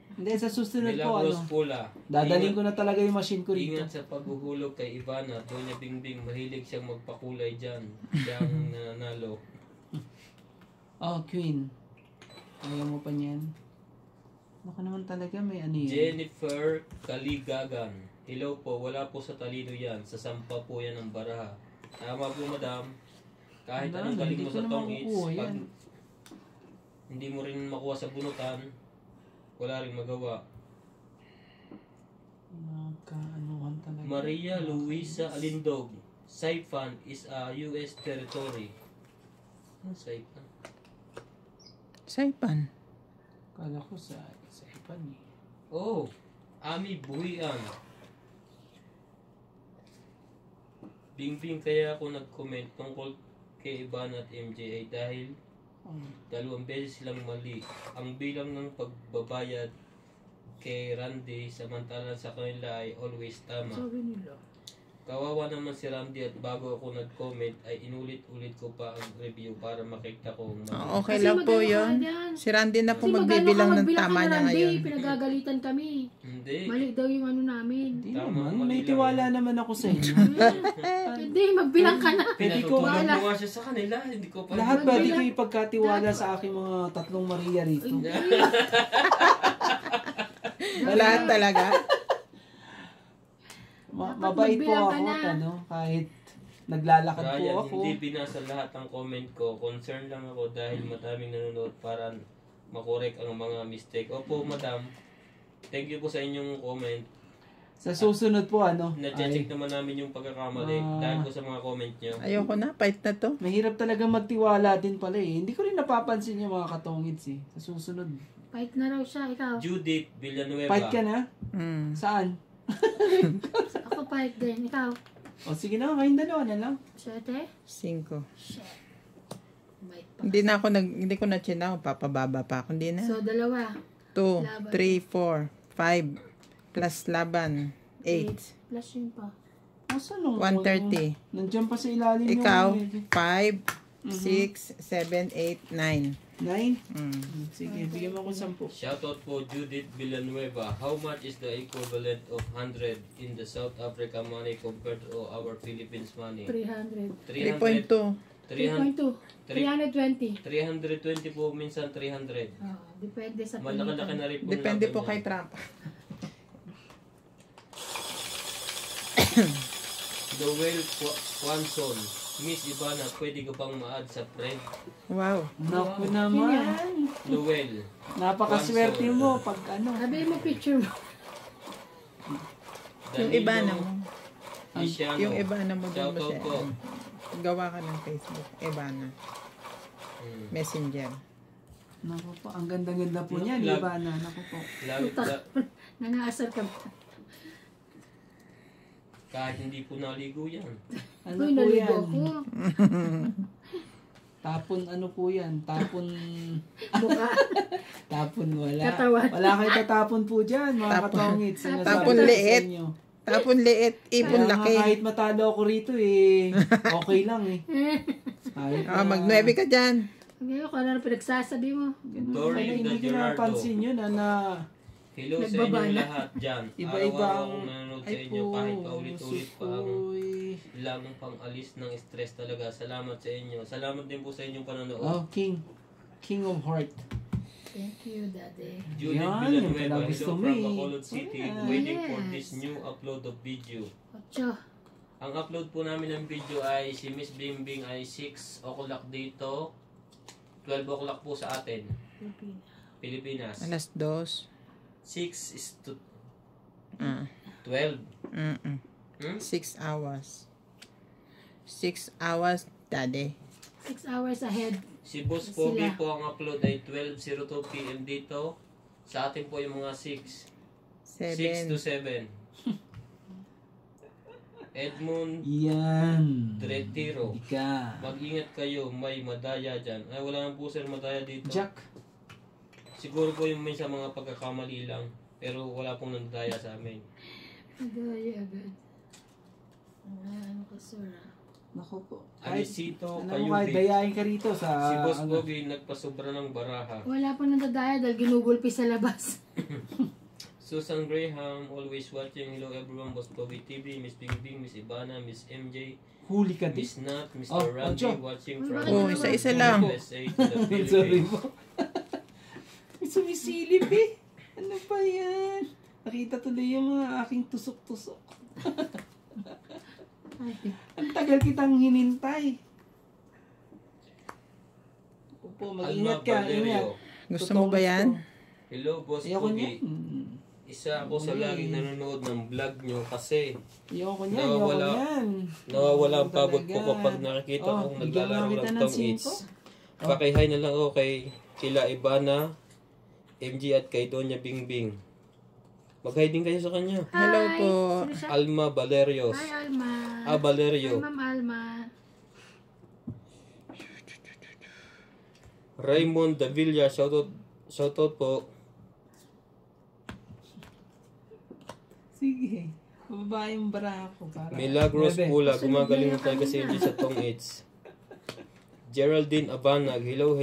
Hindi, sa susunod po Milagros ano. Pula. Dadaling ko na talaga yung machine ko rito. Ingat sa paghuhulog kay Ivana. Doña Bingbing, mahilig siyang magpakulay dyan. Siyang nananalo. Oh, Queen. Ayaw mo pa niyan. Baka naman talaga may ano yun. Jennifer Kaligagan. Hello po, wala po sa talino yan. Sa sampa po yan ng baraha. Tama po, madam. Kahit Wala, anong galing hindi mo ko sa na tong hits, makukuha pag yan. hindi mo rin makuha sa bunutan, wala rin magawa. Nagkaanuhan talaga. Maria Luisa Alindog. Saipan is a U.S. territory. Ano Saipan? Saipan. Kala ko sa ipan eh. Oh, Ami Buhian. Bingbing, kaya ako nag-comment tungkol kay Ivana at MJ ay dahil dalawang beses silang mali. Ang bilang ng pagbabayad kay Randy samantalang sa kanila ay always tama. Sabi nila. Kawawa naman si Randy at bago ako nag-comment ay inulit-ulit ko pa ang review para makita kung Okay Kasi lang po magano ka yun. dyan. Si Randy na po Kasi magbibilang ng magbilang tama ka na, niya Randy. ngayon. Pinagagalitan kami. Hindi. Mali daw yung ano namin. Hindi Tama, naman. mali May lang tiwala yan. naman ako sa inyo. Hindi, magbilang ka na. Pinatutunan Wala. ko nga siya sa kanila. Hindi ko pa. Lahat pwede ko Magbilang. ipagkatiwala sa aking mga tatlong Maria rito. Wala talaga. Mabait po magbilang ka ako, na. ano, kahit naglalakad po Ryan, ako. hindi binasa lahat ng comment ko. Concern lang ako dahil madaming nanonood para makorek ang mga mistake. Opo, madam. Thank you po sa inyong comment. Sa susunod po, ano, Na-check naman namin yung pagkakamali dahil po sa mga comment nyo. Ayoko na. Fight na to. mahirap talaga magtiwala din pala eh. Hindi ko rin napapansin yung mga katongits eh. Sa susunod. Fight na raw siya, ikaw. Judith Villanueva. Fight ka na? Mm. Saan? Ako fight din, ikaw. O sige na, kayong dalawa na lang. 7? 5. Shit. Fight pa. Hindi ko na chinaw. Papababa pa ako. Hindi na. So, 2. 2, 3, 4, 5. Plus laban. 8. Plus yun pa. Asan nung 130. Nandiyan pa sa ilalim Ikaw, yung 5, 6, 7, 8, 9. 9. Mm. Sige, bigyan mo ako 10. Shoutout po Judith Villanueva. How much is the equivalent of 100 in the South Africa money compared to our Philippines money? 300. 3.2. 300, 3.2. 320. 320 po, minsan 300. Depende sa Malaki-laki na rin po. Depende laban po yan. kay Trump. Noel Quanson. Miss Ivana, pwede ka bang ma-add sa friend? Wow. Naku naman. Noel. Napakaswerte mo pag ano. Sabi mo picture mo. Yung iba na mo. Isiano. Yung iba na mo doon ba Shoutout siya? po. Gawa ka ng Facebook. Iba na. Messenger. Naku po, ang ganda-ganda po niya, di ba na? Naku po. Nangaasar ka ba? Kahit hindi po naligo yan. Ano Uy, po naligo yan? ako. Tapon ano po yan? Tapon... Mukha. Tapon wala. Katawan. Wala kayo tatapon po dyan, mga katongits. Sinasabi Tapon ko sa liit. inyo. Tapon liit, ipon Kaya nga laki. kahit matalo ako rito eh, okay lang eh. Kahit Mag-9 ka dyan. Ngayon, kung ano na pinagsasabi mo. Dory Kaya hindi ko Gerardo. napansin yun na Hello sa Nagbabala. inyong lahat dyan. iba-iba Araw-araw ang... akong nanonood sa inyo kahit paulit-ulit pa ang susoy. lamang pang-alis ng stress talaga. Salamat sa inyo. Salamat din po sa inyong panonood. Oh, King. King of Heart. Thank you, Daddy. Judith Yan, yung Villanueva, pala gusto hello mo from eh. Bacolod City. Yes. Waiting for this new upload of video. Ang upload po namin ng video ay si Miss Bimbing ay 6 o'clock dito. 12 o'clock po sa atin. Pilipinas. Alas 2. 6 is to Ah. 12. 6 hours. 6 hours, daddy. 6 hours ahead. Si Boss Pogi po ang upload ay 12:02 PM dito. Sa atin po yung mga 6 to 7. Edmund Yan. Retiro. Ika. Mag-ingat kayo, may madaya dyan. Ay, wala nang po sir madaya dito. Jack. Siguro po yung minsan mga pagkakamali lang. Pero wala pong nandaya sa amin. Agad. Ano ka, sir? Naku po. Alicito, Alam mo, kahit Kayubi. dayain ka rito sa... Si Boss Pogi nagpasobra ng baraha. Wala pa nadadaya dahil ginugulpi sa labas. Susan Graham, always watching. Hello everyone, Boss Pogi TV, Miss Bingbing, Miss Ivana, Miss MJ, Huli ka din. Miss Nat, Mr. Oh, Randy, Ocho. watching Uy, from bakit naman? Isa-isa lang. USA to the Sorry Philippines. po. Sumisilip eh. Ano ba yan? Nakita tuloy yung mga aking tusok-tusok. Ay, Ang tagal kitang hinintay. Opo, mag-ingat ka. Ingat. Gusto mo ba yan? Hello, Boss Ayoko Pogi. niyan. Isa ako sa laging nanonood ng vlog nyo kasi Ayoko niyan. Nawawala. Ayoko niyan. nawawala ang Ayoko pagod ko talaga. kapag nakikita kong bigyan naglalaro mo kita ng ng Tong 5. Eats. Pakihay na lang ako kay kila Ivana, MG at kay Donya Bingbing. Mag-hi din kayo sa kanya. Hello Hi. po. Sino siya? Alma Valerios. Hi, Alma. Hi, Valerio. Ma'am Alma. Raymond Davilla, shoutout po. Sige. Bababa yung bara ko. Para. Milagros Bebe. Pula, Sunod gumagaling na na talaga si MG sa Tong Eats. Geraldine Abanag, hello.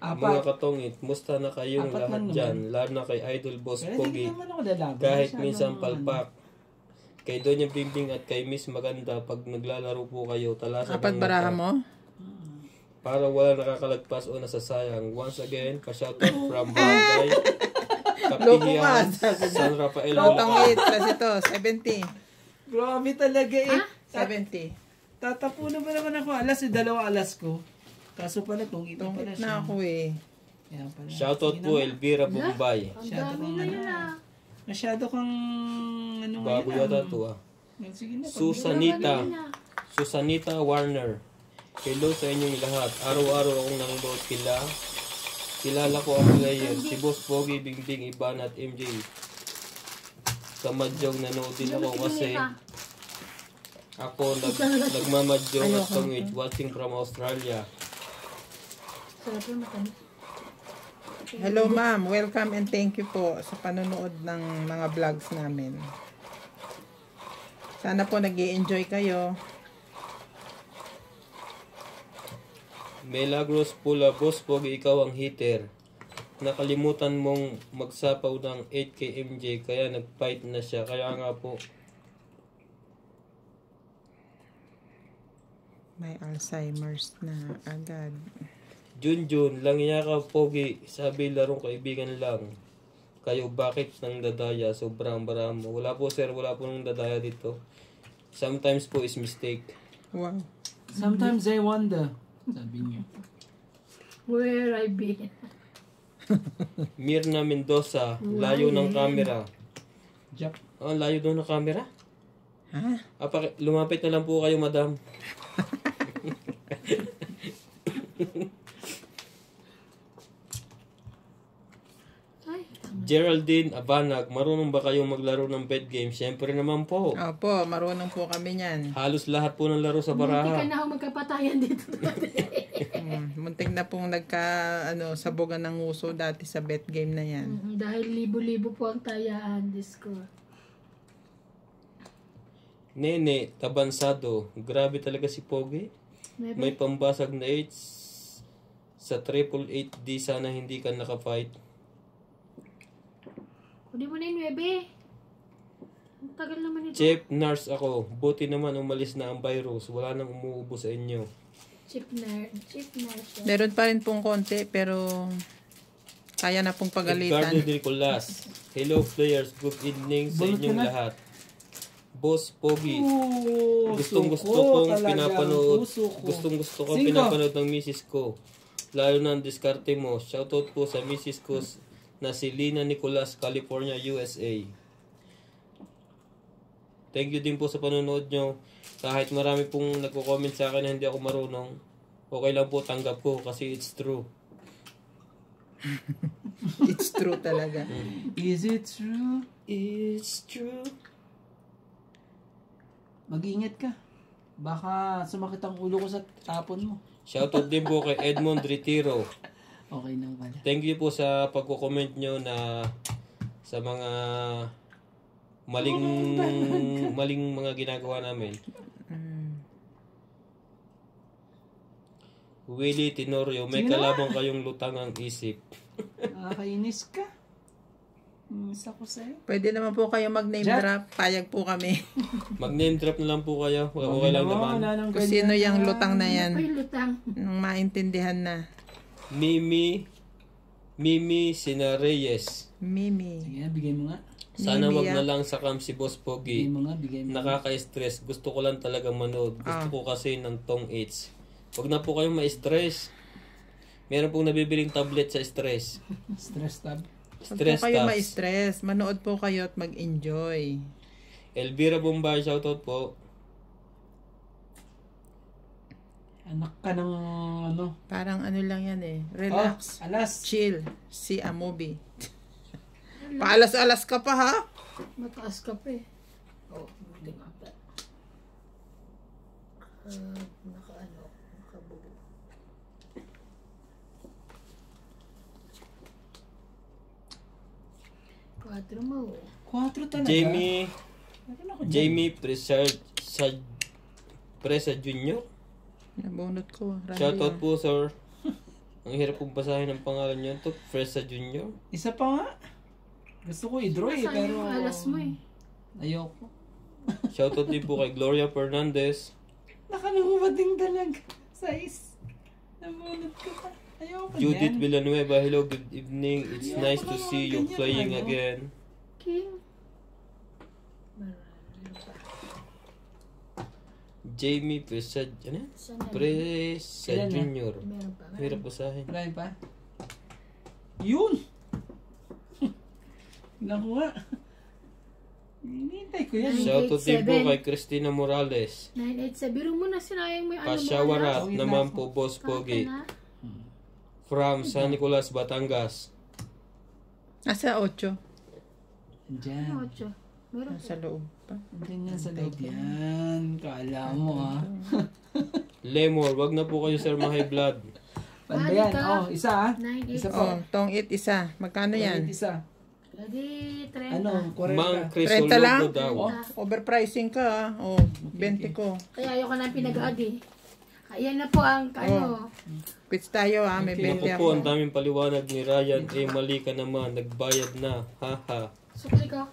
Mga Apat. katongit, musta na kayong Apat lahat lang dyan? Lalo na kay Idol Boss Pero Pogi. hindi naman ako lalaban. Kahit Masyado minsan naman. palpak. Kay Donya Bimbing at kay Miss Maganda, pag naglalaro po kayo, talasan Apat ng baraha mata. mo? Para wala nakakalagpas o nasasayang. Once again, pa-shoutout from Barangay Kapihian, San Rafael, Lutong Bulacan. 8 plus ito, 70. Grabe talaga eh. 70. Tatapunan ba naman ako alas, 2 alas ko. Kaso pala, kung ito Itong pala hit siya. na ako eh. Yan pala. Shoutout Sige po, naman. Elvira Bombay. Ang dami na yun ah. Masyado kang ano Bago ngayon, yata ito ah. Sige na. Susanita. Ang dami na. Susanita Warner. Hello sa inyong lahat. Araw-araw akong nanonood kilala ko ang player. Si Boss Pogi, Bingbing, Iban at MJ. Kamadyong nanood din ako kasi ako nagmamadyong at tungit watching from Australia. Sarap yung matamis. Hello ma'am, welcome and thank you po sa panonood ng mga vlogs namin. Sana po nag-i-enjoy kayo. Milagros Pula, Boss Pogi, ikaw ang hitter. Nakalimutan mong magsapaw ng 8 kay MJ kaya nag-fight na siya. Kaya nga po, May Alzheimer's na agad. Junjun, lang niya ka Pogi, sabi larong kaibigan lang. Kayo bakit nang dadaya? Sobrang baramo. Wala po sir, wala po nang dadaya dito. Sometimes po is mistake. Wow. Sometimes I wonder. Sabi niya. Where I been. Mirna Mendoza, layo ng camera. Jack. Oh, layo doon ng camera? Ha? Lumapit na lang po kayo, madam. Ay, Geraldine Abanag, marunong ba kayong maglaro ng bed game? Siyempre naman po. Opo, marunong po kami niyan. Halos lahat po ng laro sa munti ka baraha. na ako magkapatayan dito. Muntik na pong sabugan ng uso dati sa bet game na yan. Dahil libo-libo po ang tayaan. Diyos ko. Nene, tabansado. Grabe talaga si Pogi. May pambasag na 8 sa 888. Di sana hindi ka nakafight. Kunin mo na yung 9. Ang tagal naman ito. Chef nurse ako. Buti naman umalis na ang virus. Wala nang umuubo sa inyo. Chip nurse. Meron pa rin pong konti pero kaya na pong Edgardo pagalitan. de Colas. Hello players. Good evening sa Bulot inyong ka na. lahat. Boss Pogi. Gustong gusto Puso ko kong talaga, pinapanood. puso ko. Gustong gusto kong 5. pinapanood ng misis ko. Lalo na ang diskarte mo. Shoutout po sa misis ko na si Lina Nicolas, California, USA. Thank you din po sa panonood nyo. Kahit marami pong nagko-comment sa akin na hindi ako marunong, okay lang po, tanggap ko kasi it's true. It's true talaga. Is it true? It's true. Mag-iingat ka. Baka sumakit ang ulo ko sa tapon mo. Shoutout din po kay Edmond Retiro. Okay nang pala. Thank you po sa pagko-comment nyo na sa mga maling mga ginagawa namin. Willie Tenorio, may kalabang kayong lutang ang isip. Nakakainis ka. Miss ako sa'yo. Pwede naman po kayo mag-name Jack. drop. Payag po kami. Mag-name drop na lang po kayo. Okay lang naman. Wala nang Kung ganyan sino yung na. lutang na yan. Ay, lutang. Nung maintindihan na. Mimi Sinareyes. Mimi. Sige, bigay mo nga. Sana Mimi, wag ah. na lang sa cam si Boss Bigay Pogi. mo nga, bigay mo. Nakaka-stress. Gusto ko lang talaga manood. Gusto Ah. ko kasi ng tong 8. Wag na po kayong ma-stress. Meron pong nabibiling tablet sa stress. Stress tab. Huwag Stress po kayo tabs. ma-stress. Manood po kayo at mag-enjoy. Elvira Bombay, shoutout po. Anak ka ng ano. Parang ano lang yan eh. Relax. Alas. Chill. See a movie. Paalas-alas ka pa ha? Mataas ka pa eh. Oh, hindi nga pa. Nakabubo. Quatro mo. 4 talaga. Jamie Meron ako dyan. Jamie Presa Jr. Nabunot ko. Randy, Shoutout ah. po, sir. Ang hirap pong basahin ang pangalan niyo. Ito, Presa Jr. Isa pa nga. Gusto ko i-draw eh, Nasaan pero... yung alas mo eh? Ayoko. Shoutout din po kay Gloria Fernandez. Nakalumabading talaga. Size. Nabunod ko pa. Ayoko Judith yan. Villanueva, hello, good evening. It's Yeah, nice to parang see you ganyan, playing ano? again. King. Jamie Presa, ano yan? Saan na? Presa Kailan na? Jr. Meron pa. Hirap basahin. Marami pa? Yun! Nakuha. Hinihintay ko yan. Shoutout din po 987. kay Christina Morales. 987. Biro mo na sinayang mo yung ano mo. Pasyawarat Wait naman lang po, Boss Pogi. Na. From San Nicolas, Batangas. Nasa 8. Diyan. Ocho. Meron Nasa loob pa. Diyan yan sa loob yan. Kala mo ah. Lemor, wag na po kayo sir ma-high blood. Panda yan. Balik ka. Oh, isa ah. 987. Isa pa. Oh, tong 8 isa. Magkano yan? Isa. Ready, 30. Ano? 40. Mang 30 lang? Crisologo daw. Oh. Overpricing ka ah. Oh, 20 ko. Kaya ayoko na pinag-add eh. Ayan na po ang ano. Quits tayo ah. May Okay. 20 Ako po, ang ako. daming paliwanag ni Ryan. Eh, mali ka naman. Nagbayad na. Haha. Sukli ko.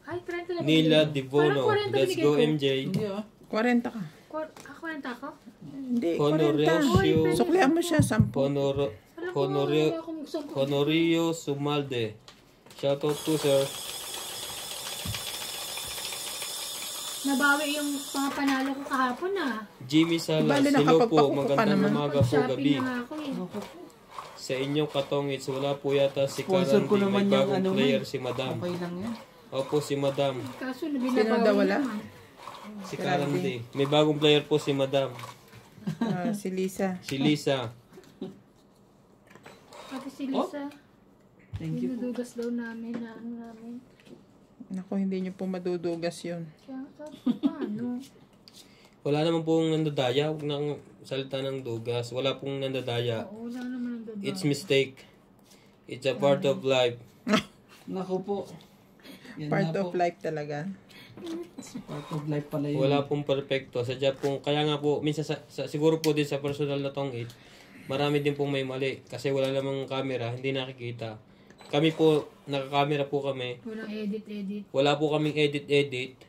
Ay, 30 lang. Nila binigay. Divono. Parang 40 Let's binigay go, ko. MJ. Hindi ah. 40 ka. 40 ako? Hindi, Honoratio. 40. Suklihan mo siya, 10. Honoro, Alam ko, Honorio, wala akong gusto ko. Honorio Sumalde. Shoutout to sir. Nabawi yung mga panalo ko kahapon ah. Jimmy Salas. Bali, Hello po. nakapagpakuko ka Magandang naman. umaga po, Shopping gabi. na nga ako eh. Sa inyong katongits, wala po yata si Sponsor ko Karandi. naman May yung bagong ano mo player eh. si Madam. Okay lang yan. Opo, si Madam. Kaso Sino binabawi daw wala? naman. Si Karandi. May bagong player po si Madam. Ah, si Lisa. Si Lisa. Pati si Lisa. Thank you po. Dinudugas daw namin na ano namin. Naku, hindi nyo po madudugas yun. Kaya sabi ko, paano? Wala naman pong nandadaya. Huwag nang salita ng dugas. Wala pong nandadaya. Oo, wala naman ang ganda. It's mistake. It's a part of life. Naku po. Yan Part na of po. life talaga. Part of life pala yun. Wala pong perfecto. Sadya pong, kaya nga po, minsan siguro po din sa personal na tongit, marami din pong may mali. Kasi wala namang camera, hindi nakikita. Kami po, nakakamera po kami. Walang edit. Wala po kaming edit.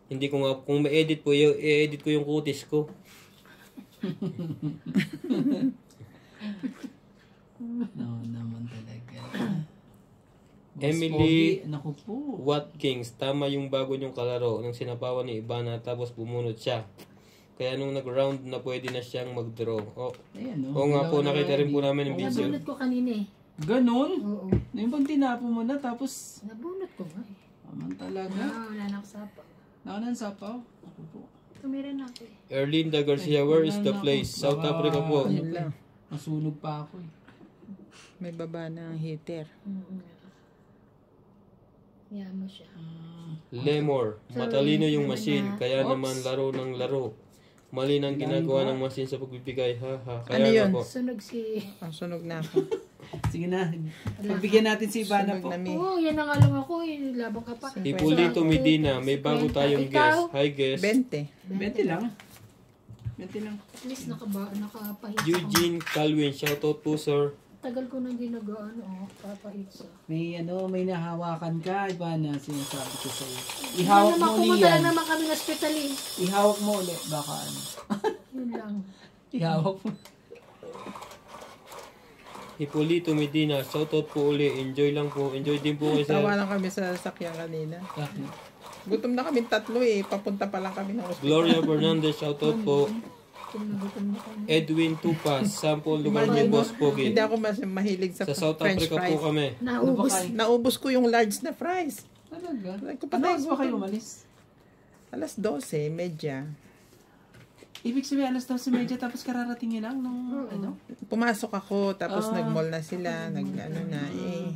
Hindi ko nga, kung may edit po, i-edit ko yung kutis ko. No, naman talaga. Emily Naku po. Watkins, tama yung bago niyong kalaro nang sinapawan ni Ibana tapos bumunot siya. Kaya nung nag-round na pwede na siyang mag-draw. Oh, Ayan, no? oo nga po, Dalawa na nakita rin po ready. namin yung video. Nabunot ko kanina eh. Ganon? Oo. Yung bang tinapo mo na tapos... Nabunot ko nga eh. Aman talaga. Wala na ako sapa. Nakanan sapaw. Naku po. Tumira na ako eh. Erlinda Garcia, where is the place? South Africa po. Yun lang. Masunog pa ako eh. May baba na ang heater. Yamo siya. Lemor, matalino yung machine, kaya Oops. naman laro ng laro. Mali nang ginagawa ng machine sa pagbibigay, haha. Kaya Ano yun? nga po. Sunog si... Sunog na ako. Sige na. Pagbigyan natin si Ivana Sunog po. na mi. Oo, yan ang alam ako eh. Labang ka pa. Hipolito Medina, may bago tayong guest. Hi guest. 20. 20 lang. 20 lang. At least nakapahit sa Eugene Calvin, shoutout po sir. Tagal ko nang ginagaan. Papahit sa... May may nahawakan ka, Ivana, sinasabi ko sa'yo. Ihawak Ihawak mo uli pumunta yan. lang naman kami ng hospital eh. Ihawak mo ulit. Baka ano. Yun lang. Ihawak mo. Hipolito Medina, shoutout po uli. Enjoy lang po. Enjoy din po kayo sir. Tawa lang kami sa sasakyan kanina. Bakit? Gutom na kami tatlo eh. Papunta pa lang kami ng hospital. Gloria Fernandez, shoutout po. Gutom na kami. Edwin Tupas, sample lugar niyo boss Pogi. Hindi ako mas mahilig sa Sa South French Africa fries. po kami. Naubos. Naubos ko yung large na fries. Talaga? Ay, ko Ano patay, oras ba kayo umalis? Alas 12, medya. Ibig sabihin, alas 12:30 tapos kararating niyo lang nung ano? Pumasok ako, tapos nag-mall na sila, nag-ano na eh.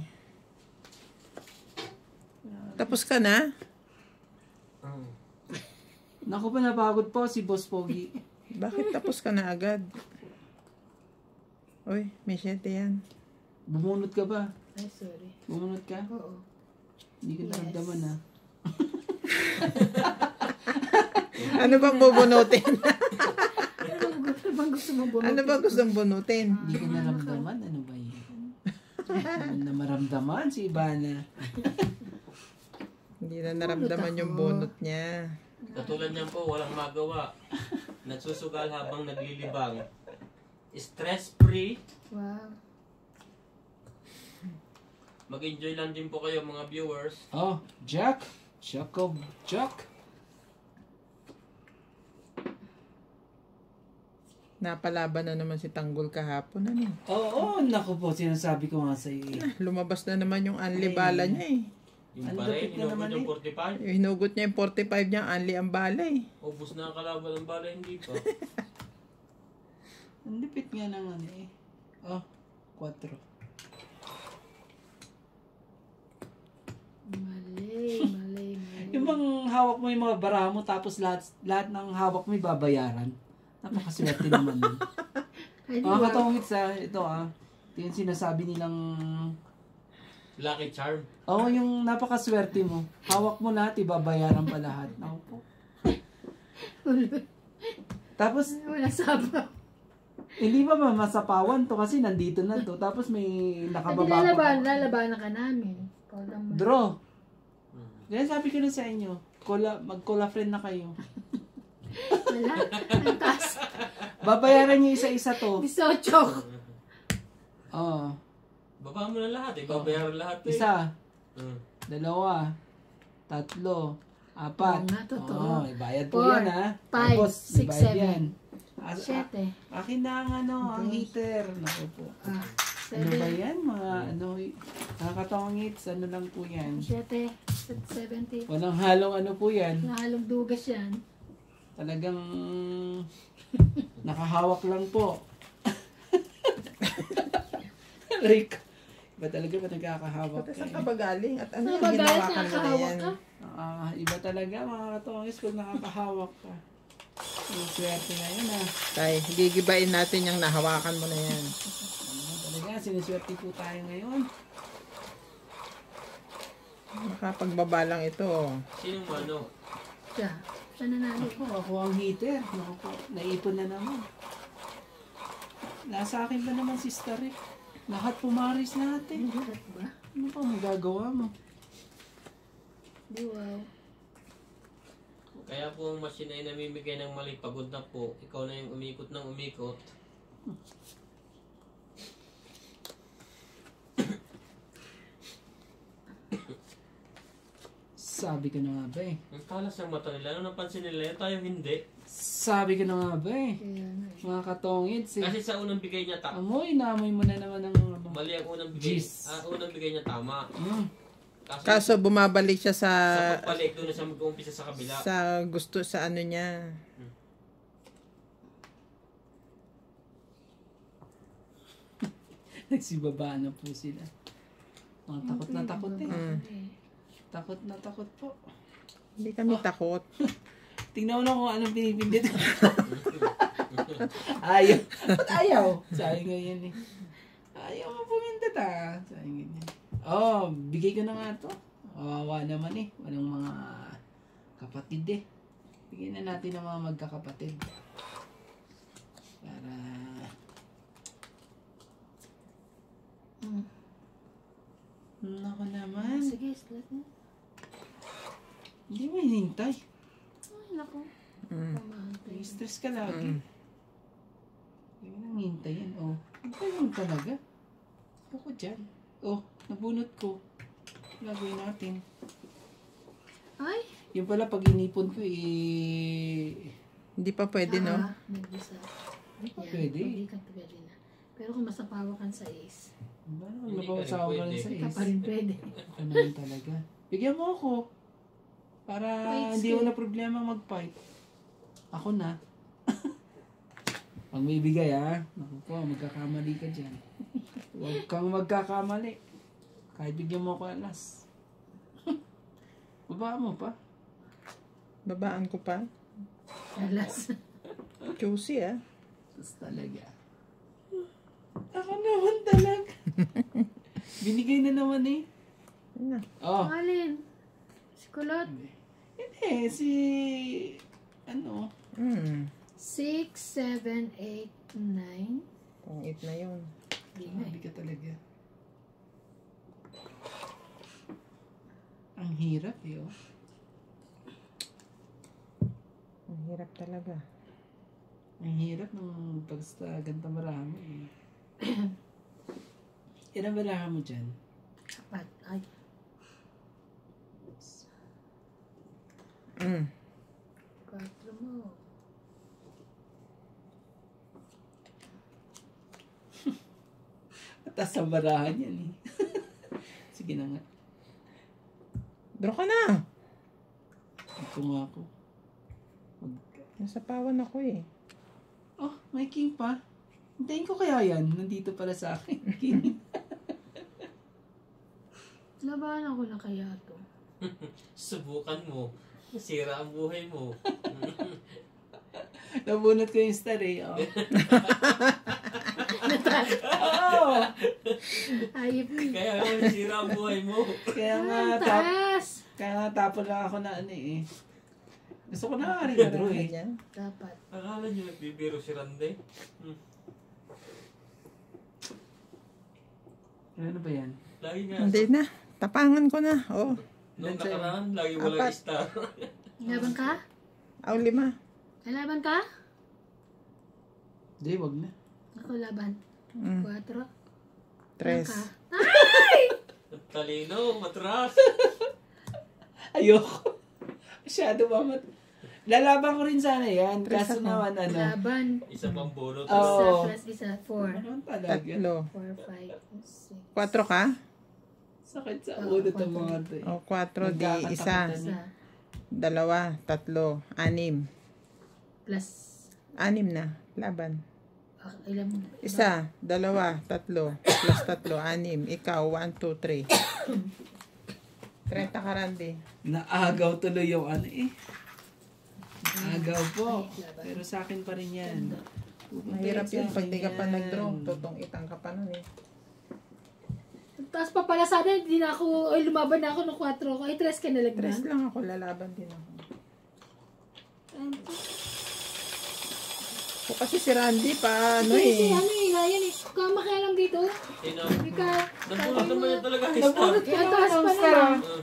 Tapos ka na? Naku pa, napagod po si Boss Pogi. Bakit tapos ka na agad? Uy, may 7 yan. Bumunot ka ba? Ay, sorry. Bumunot ka? Oo. Hindi ko naramdaman ha. Ano bang bubunutin? Ano bang gusto mo bumalik? Ano bang gustong bunutin? Hindi ko naramdaman. Ano ba yun? Ano na maramdaman si Ivana? Hindi na naramdaman yung bunot niya. Katulad niyan po, walang magawa. Nagsusugal habang naglilibang. Stress-free. Wow. Mag-enjoy lang din po kayo mga viewers. Oh, Jack. Jack. Napalaban na naman si Tanggol kahapon. Ano? Oo, naku po. Sinasabi ko nga sa iyo. Lumabas na naman yung anli bala niya eh. Yung Ang pare, lupit na inuman naman yung eh. 45. Hinugot niya yung 45 niya, anli ang bala eh. Ubus na ang kalaban ng bala, hindi pa. Ang lipit nga ng ano eh. Oh, 4. Mali. Yung bang hawak mo yung mga bara mo tapos lahat ng hawak mo babayaran. Napakaswerte naman yun. Ay, Mga katungit sa ito ito yung sinasabi nilang Lucky Charm. yung napakaswerte mo. Hawak mo lahat, ibabayaran pa lahat. Ako po. Tapos, Wala sapa. hindi ba masapawan to kasi nandito na to. Tapos may nakababa pa. Lalabanan ka namin. Ikaw lang mo. Draw. Kaya sabi ko na sa inyo, mag-cola friend na kayo. Wala. Ang taas. Babayaran niyo isa-isa to. 18. Oh, Baba mo na lahat eh. Babayaran lahat eh. isa, Hmm. 2, 3, 4. Oo nga, totoo. Bayad po 4, yan ha. 5, Tapos, may 6, bayad yan. 7. Akin na ang ang heater. Naku po. Ano ba 7. yan? Mga nakakatongits. Ano lang po yan. 7. 70. Walang halong ano po yan. Nahalong dugas yan. Talagang nakahawak lang po. Rick. Iba talaga ba nagkakahawak ka Saan eh? ka ba galing? At ano Ano yung ba guys? hinawakan mo na Nakakahawak yan? ka? Iba talaga mga katongis kung nakakahawak ka. Yung swerte na yun Tay, gigibain natin yung nahawakan mo na yan. Talaga, siniswerte po tayo ngayon. Makapagbaba lang ito. Sinong ano? Siya. Siya nanalo. Ako ang heater. Naku po, naipon na naman. Nasa akin ba naman si Star eh? Lahat pumaris natin. Mahirap ba? Ano pa magagawa mo? Di wow. Kaya po ang machine ay namimigay ng mali. Pagod na po. Ikaw na yung umikot ng umikot. Sabi ko na nga ba eh. Ang kalas ng mata nila. Ano napansin nila yan? Tayo hindi. Sabi ko na nga ba eh. Kaya nga eh. Mga katongits eh. Kasi sa unang bigay niya Amoy, naamoy mo na naman ng ano. mali ang unang bigay. Jeez. Unang bigay niya tama. Kaso, Kaso bumabalik siya sa pagpalik doon na siya mag-uumpisa sa kabila. sa gusto sa ano niya. Nagsibabaan na po sila. Mga takot na takot eh. Eh. Takot na takot po. Hindi kami takot. Tingnan mo na kung anong pinipindit. Ayaw. Ba't ayaw? Sabi nga yan eh. Ayaw mo pumindit ah. Sabi nga yan. Oh, bigay ko na nga to. Kawawa naman eh. Walang mga kapatid eh. Bigyan na natin ng mga magkakapatid. Para... Nako naman. Sige, slot na. Hindi mo hinintay. Ay, naku. Mm. Pamahantay. Stress ka lagi. Hindi mo nang hintayin. Oh, hintay mo talaga. Ako dyan. Oh, nabunot ko. Gagawin natin. Ay! Yung pala pag inipon ko Hindi pa pwede, no? Nag-isa. Pwede. Hindi ka pwede na. Pero kung masapawakan sa is, Ano, Hindi ka rin nabawasawa ka pwede. rin sa hindi ka is. pa rin pwede. Ito naman talaga. Bigyan mo ako. Para Wait, hindi sige. ko na problema mag-fight. Ako na. Pag may bigay naku po, magkakamali ka dyan. Huwag kang magkakamali. Kahit bigyan mo ako alas. Baba mo pa. Babaan ko pa. Alas. Juicy, ah. Tapos talaga. Ako naman talaga. Binigay na naman eh. Yun na. Oh. Alin? Si Kulot? Hindi, si... Ano? 6, 6, 7, 8, 9. Pang 8 na yun. Hindi na Hindi eh. ka talaga. Ang hirap eh, oh. Ang hirap talaga. Ang hirap ng pagsta ganta marami eh. Ilan balahan mo dyan? Apat. Ay. 4 mo. Taas sa barahan yan eh. Sige na nga. Draw ka na! Ito nga ako. Nasa pawan ako eh. Oh, may king pa. Hintayin ko kaya yan. Nandito pala sa akin. King. Labanan ko na kaya to. Subukan mo. Sira ang buhay mo. Nabunot ko yung star eh. Oh. Oh! Ayip ka. Kaya nga sira ang buhay mo. Kaya nga, Ang taas. kaya nga tapon lang ako na ano eh. Gusto ko na rin na draw eh. Yan. Dapat. Akala niyo nagbibiro si Rande? Ano ba yan? Lagi nga. Hindi na. Tapangan ko na. Oh. Nung nakaraan, lagi walang Apat. star. Laban ka? Aw, 5. Laban ka? Hindi, wag na. Ako laban. 4. 3. Talino, matras. Ayoko. Masyado mamat. Lalaban ko rin sana yan. Kaso naman ano. Laban. Isa pang bunot. Oh. Isa plus isa. 4. Ano talaga? 3. 4, 5, 6. 4 ka? Sakit sa ulo itong mga to eh. O, 4. Di isa. Isa. 2, 3, 6. Plus. 6 na. Laban. Ilan mo? Isa, 2, 3. Plus 3, 6. Ikaw, 1, 2, 3. 30 ka, Randy. Naagaw tuloy yung ano eh. Agaw po. Pero sa akin pa rin yan. Mahirap yun pag di ka pa Yan. nag-draw. Tutong-itang ka pa nun eh. Tapos pa pala sana, hindi na ako, ay lumaban na ako ng 4 ko. Ay, 3 ka na lang 3 lang ako, lalaban din ako. O kasi si Randy pa, ano Kasi eh. ano eh, yan eh. Kung makialam dito, Sino? hindi ka, Nabunot naman yan talaga kay Nabunot star. ko Ang naman taas ang pa star naman. ah.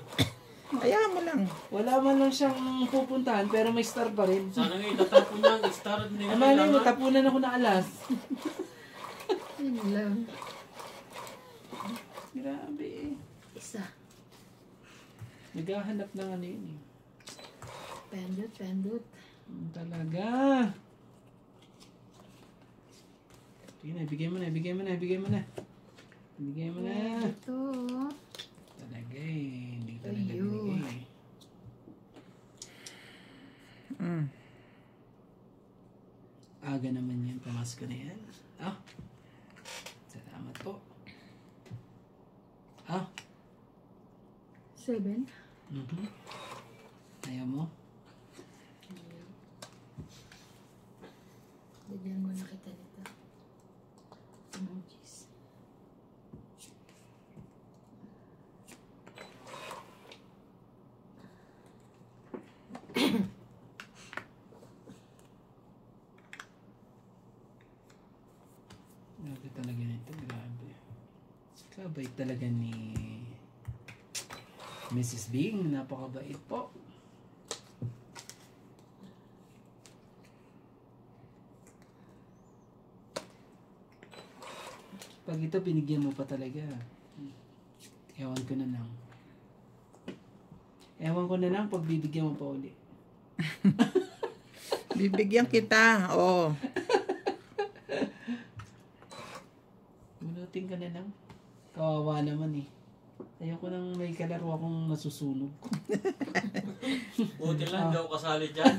Hayaan mo lang. Wala man lang siyang pupuntahan pero may star pa rin. Sana nga itatapon niya ang star at hindi mo Amali mo, kailangan. tapunan ako na alas. yun lang. Grabe eh. Isa. Naghahanap ng ano yun eh. Pendot. Talaga. Sige na, bigay mo na. Ito. Talaga eh. Hindi talaga Ayun. binigay eh. Aga naman yan. Pamasko na yan. Salamat po. 7. Ayaw mo? Bigyan mo na kita nito. Emojis. Grabe talaga nito. Grabe. Kabait talaga ni Mrs. Bing. Napakabait po. Pag ito, binigyan mo pa talaga. Ewan ko na lang. Pag bibigyan mo pa uli. Bibigyan kita. Oo. Bunutin ka na lang. Kawawa naman eh. Ayoko nang may kalaro akong nasusunog. Buti lang daw kasali dyan.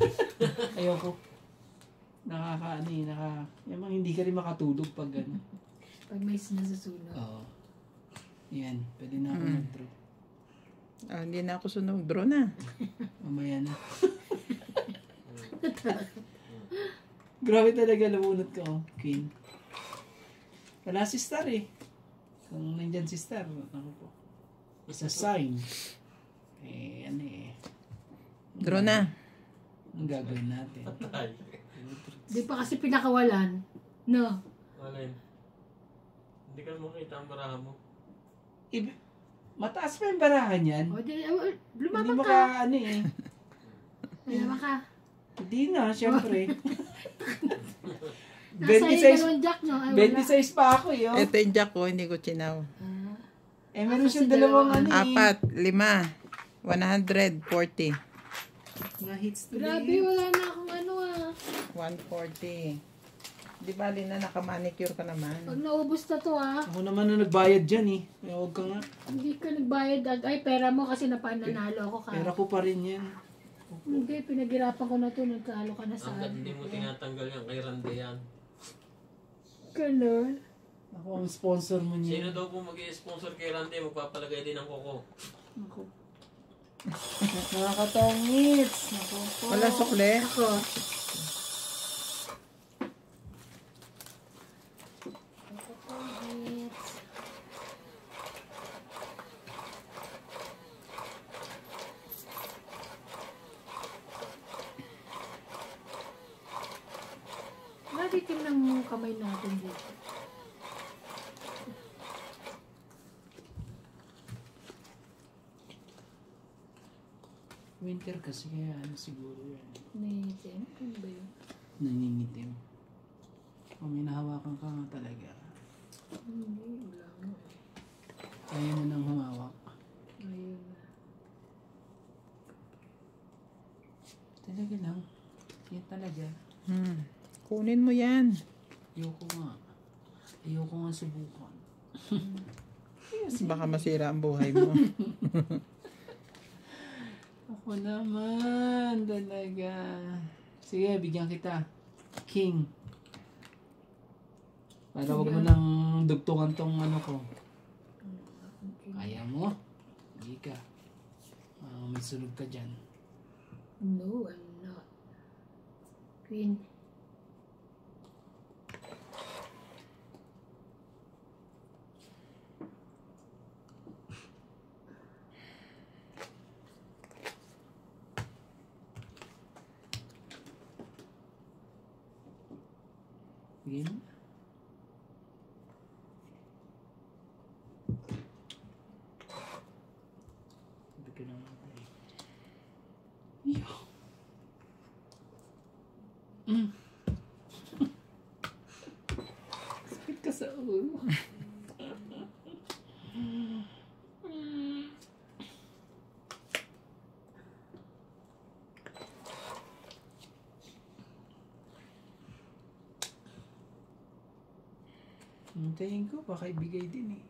Ayoko. Yamang hindi ka rin makatulog pag ano. Pag may nasusunog. Oo. Yan, pwede na ako mag-draw. Hindi na ako sunog. Draw na. Mamaya na. Grabe talaga lumunod ka, oh, Queen. Wala si Star eh. Kung nandyan si Star, ako po. Sa sign. Ano eh. Draw na. Ang gagawin natin? Patay. Di pa kasi pinakawalan. No. Alin? Hindi ka makita ang baraha mo. Mataas pa yung barahan yan. O, di, Hindi lumaban ka. maka ano eh. Lumaban ka. Hindi na, syempre. Nasa yung 26, dalawang jack, no? Ay, wala. 26 pa ako eh. Oh. Ito yung jack ko. Hindi ko chinaw. Meron kasi siyang dalawang ano eh. 4, 5, 140. Mga hits today. Grabe, wala na akong ano 140. Di bali na nakamanicure ka naman. Pag naubos na to Ako naman na nagbayad dyan eh. Kaya huwag ka nga. Hindi ka nagbayad. Ay, pera mo kasi napananalo ako ka. Pera ko pa rin yan. Hindi, pinaghirapan ko na to. Nagkalo ka na sa Hanggat akin. hindi mo tinatanggal yan kay Randy yan. Ganun. Ako ang sponsor mo Sino niya. daw po mag-i-sponsor kay Randy, magpapalagay din ng koko. Ako. Nakakatongits. Ako po. Wala sukle. Ako. Naditim ng kamay natin dito. Winter kasi kaya ano siguro yan. Naditim? Ano ba yun? Nangingitim. Kung may nahawakan ka nga talaga. Hindi, wala mo. Kaya mo nang humawak. Ayun na. Talaga lang. Yan talaga. Kunin mo yan. Ayoko nga. Ayoko nga subukan. Baka masira ang buhay mo. Ako naman. Talaga. Sige, bigyan kita. King. Para wag mo nang dugtungan tong ano ko. Kaya mo? Hindi ka. May sunog ka dyan. No, I'm not. Queen. Sige mo. Sabi ko lang ako eh. Yo. Sakit ka sa ulo. Hintayin ko, baka ibigay din eh.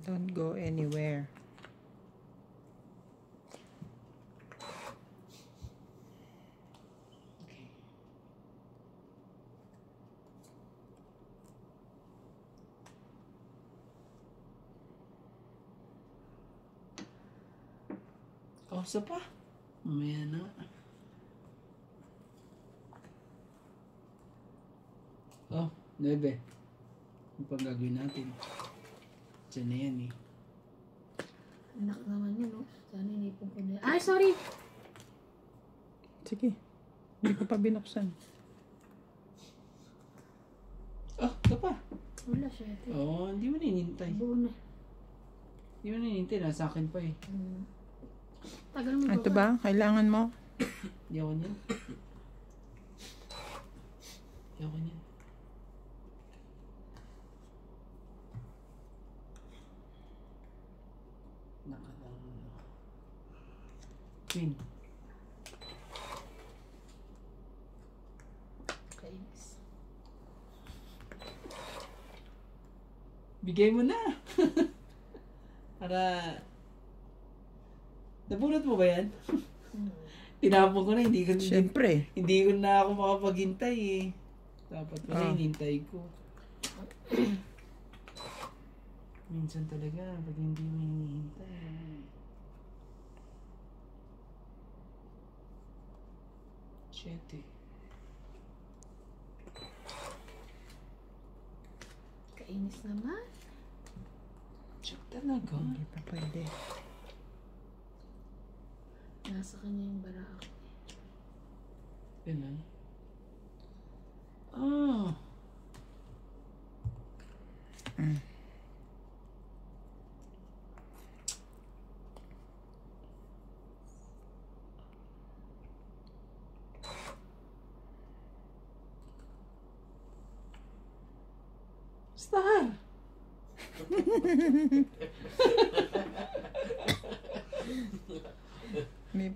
Don't go anywhere. Okay. Oh, isa pa. Mamaya na. Oh, 9. Ano pang gagawin natin? Diyan na yan eh. Anak naman yun, no? Sana inipon ko na. Ay, sorry! Sige. Hindi ko pa binuksan. Oh, ito pa. Wala siya. Ito. Oh, hindi mo ninintay. Buo na. Hindi mo ninintay. Nasa akin pa eh. Tagal mo Ito ba? Kailangan mo? Hindi ako niyan. Hindi ako niyan. Queen. Kainis. Bigay mo na. Para... Nabunot mo ba yan? Tinapon ko na, hindi Siyempre. na ako makapaghintay eh. Dapat pala hinintay ko. Minsan talaga, pag hindi mo hinihintay. Siyete. Kainis naman. Check talaga. Hindi pa pwede. Nasa kanya yung barak. Ganun. Ah. Star. May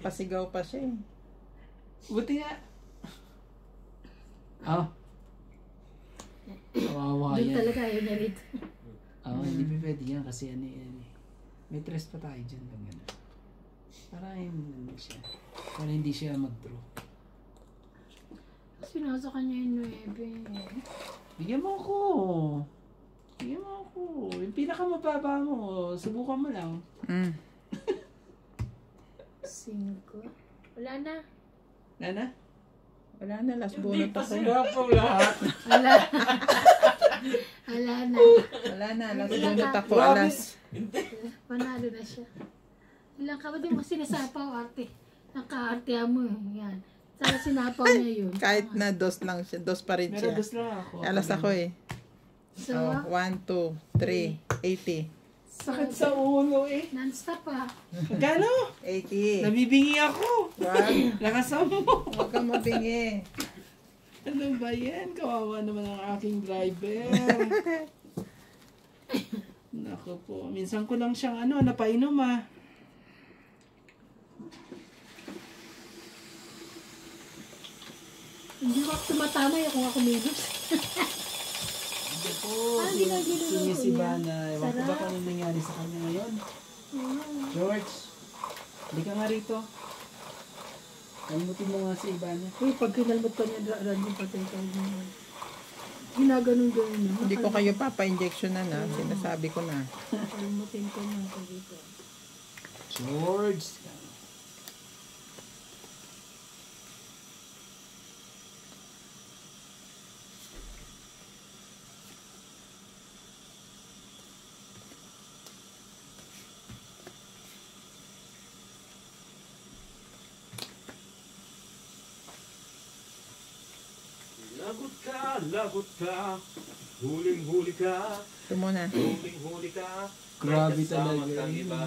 pasigaw pa siya eh. Buti nga. Ah. Kawawa Doon yan. talaga ayaw niya rito. Hindi pa pwede yan kasi ano yan eh. May tres pa tayo dyan pag gano'n. Para hindi siya mag-draw. Kasi nasa kanya yung 9. Bigyan mo ako. Yung pinakamababa mo, subukan mo lang. 5. Wala na. Nana? Wala na, last bunot ako. po lahat. Wala. Wala na. Wala na, last bunot ako, alas. Panalo na siya. Ilang ka ba di mo sinasapaw arte? Nakaarte mo eh. Yan. Sana sinapaw niya yun. Kahit na dos lang siya, dos pa rin Meron siya. dos lang ako. Alas ako eh. So, 1, 2, 3, 80. Sakit sa ulo eh. non-stop ah. Gano? 80. Nabibingi ako. Wag, Lakasan mo. huwag kang mabingi. Ano ba yan? Kawawa naman ang aking driver. Naku po. Minsan ko lang siyang napainom ah. Hindi ko tumatama yung kung ako minus. Hindi po. Hindi ka ginagawa Sumisiba niya. na. Ewan ko ba Sarap. kung anong nangyari sa kanya ngayon. George. Hindi ka nga rito. Kalimutin mo nga si Ivana. Uy, pag kinalmot ka niya, daan yung patay ka niya. Ginaganon na. Hindi ko kayo papa-injection na sinasabi ko na. Kalimutin ko niya ako dito. George. Lagot ka, huling-huli ka, Ito muna. huling-huli ka. Grabe May kasama talaga. kang iba.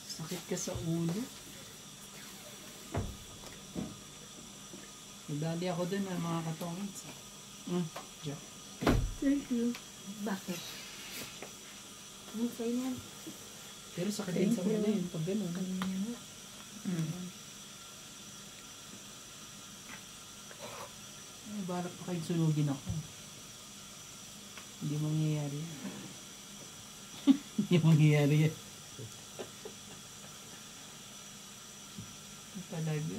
Sakit ka sa ulo. Nadali ako dun mga katongits. Diyan. Thank you. Bakit? Ano sa'yo yan? Pero sakit din sa ulo yun pag gano'n. Kanina nga. balak pa kayo sunugin ako. Hindi mangyayari yan. Hindi mangyayari yan. Talaga.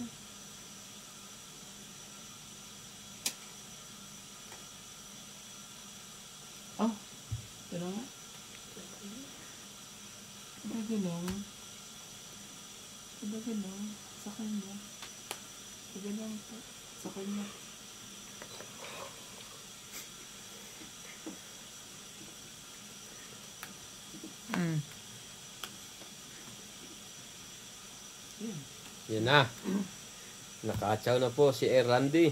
Oh, ito na nga. Talaga lang. Talaga lang. Sa kanya. Talaga lang po. Sa kanya. Mm. Yan. Yan na. Nakatsaw na po si Randy.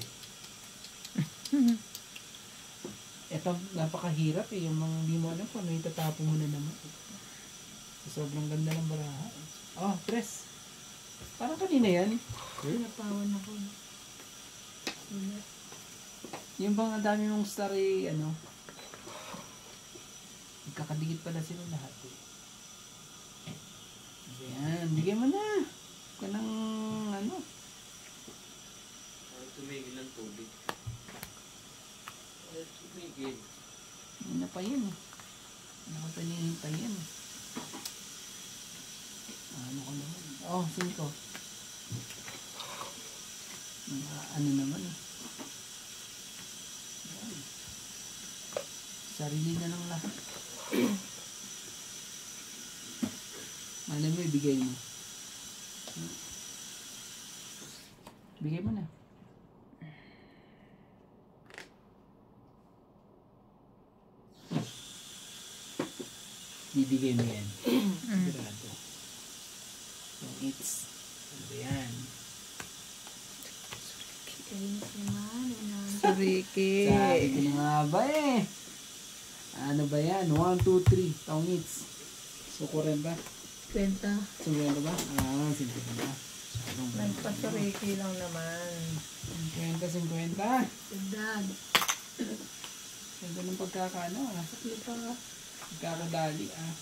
Ito, napakahirap eh. Yung mga hindi mo alam kung ano itatapon mo na naman. Sobrang ganda ng baraha. Oh, press. Parang kanina yan. Napawan ako. Yung bang ang dami mong star eh, ano. Nagkakadikit pala sila lahat eh. Ayan, bigay mo na. Huwag ka ng ano. Tumigil ng tubig. Tumigil. Hindi na pa yan eh. Ano ko tanihintay yan eh. Ano ko naman. Oh, 5. Ano naman eh. Ayan. Sarili na lang lahat. Malay mo, ibigay mo. Bigay mo na. Bibigay mo yan. Sigurado. Yung it's. Ano ba yan? Kainis naman. Suriki. Sabi ko na nga ba eh. Ano ba yan? 1, 2, 3. Tongits. Sukurin ba? Kwenta. Sukurin ba? Ah, sige ba? Nagpasuriki lang naman. 50, 50. Dad. Ganda ng pagkakano ah. Sakli pa nga. Pagkakadali ah.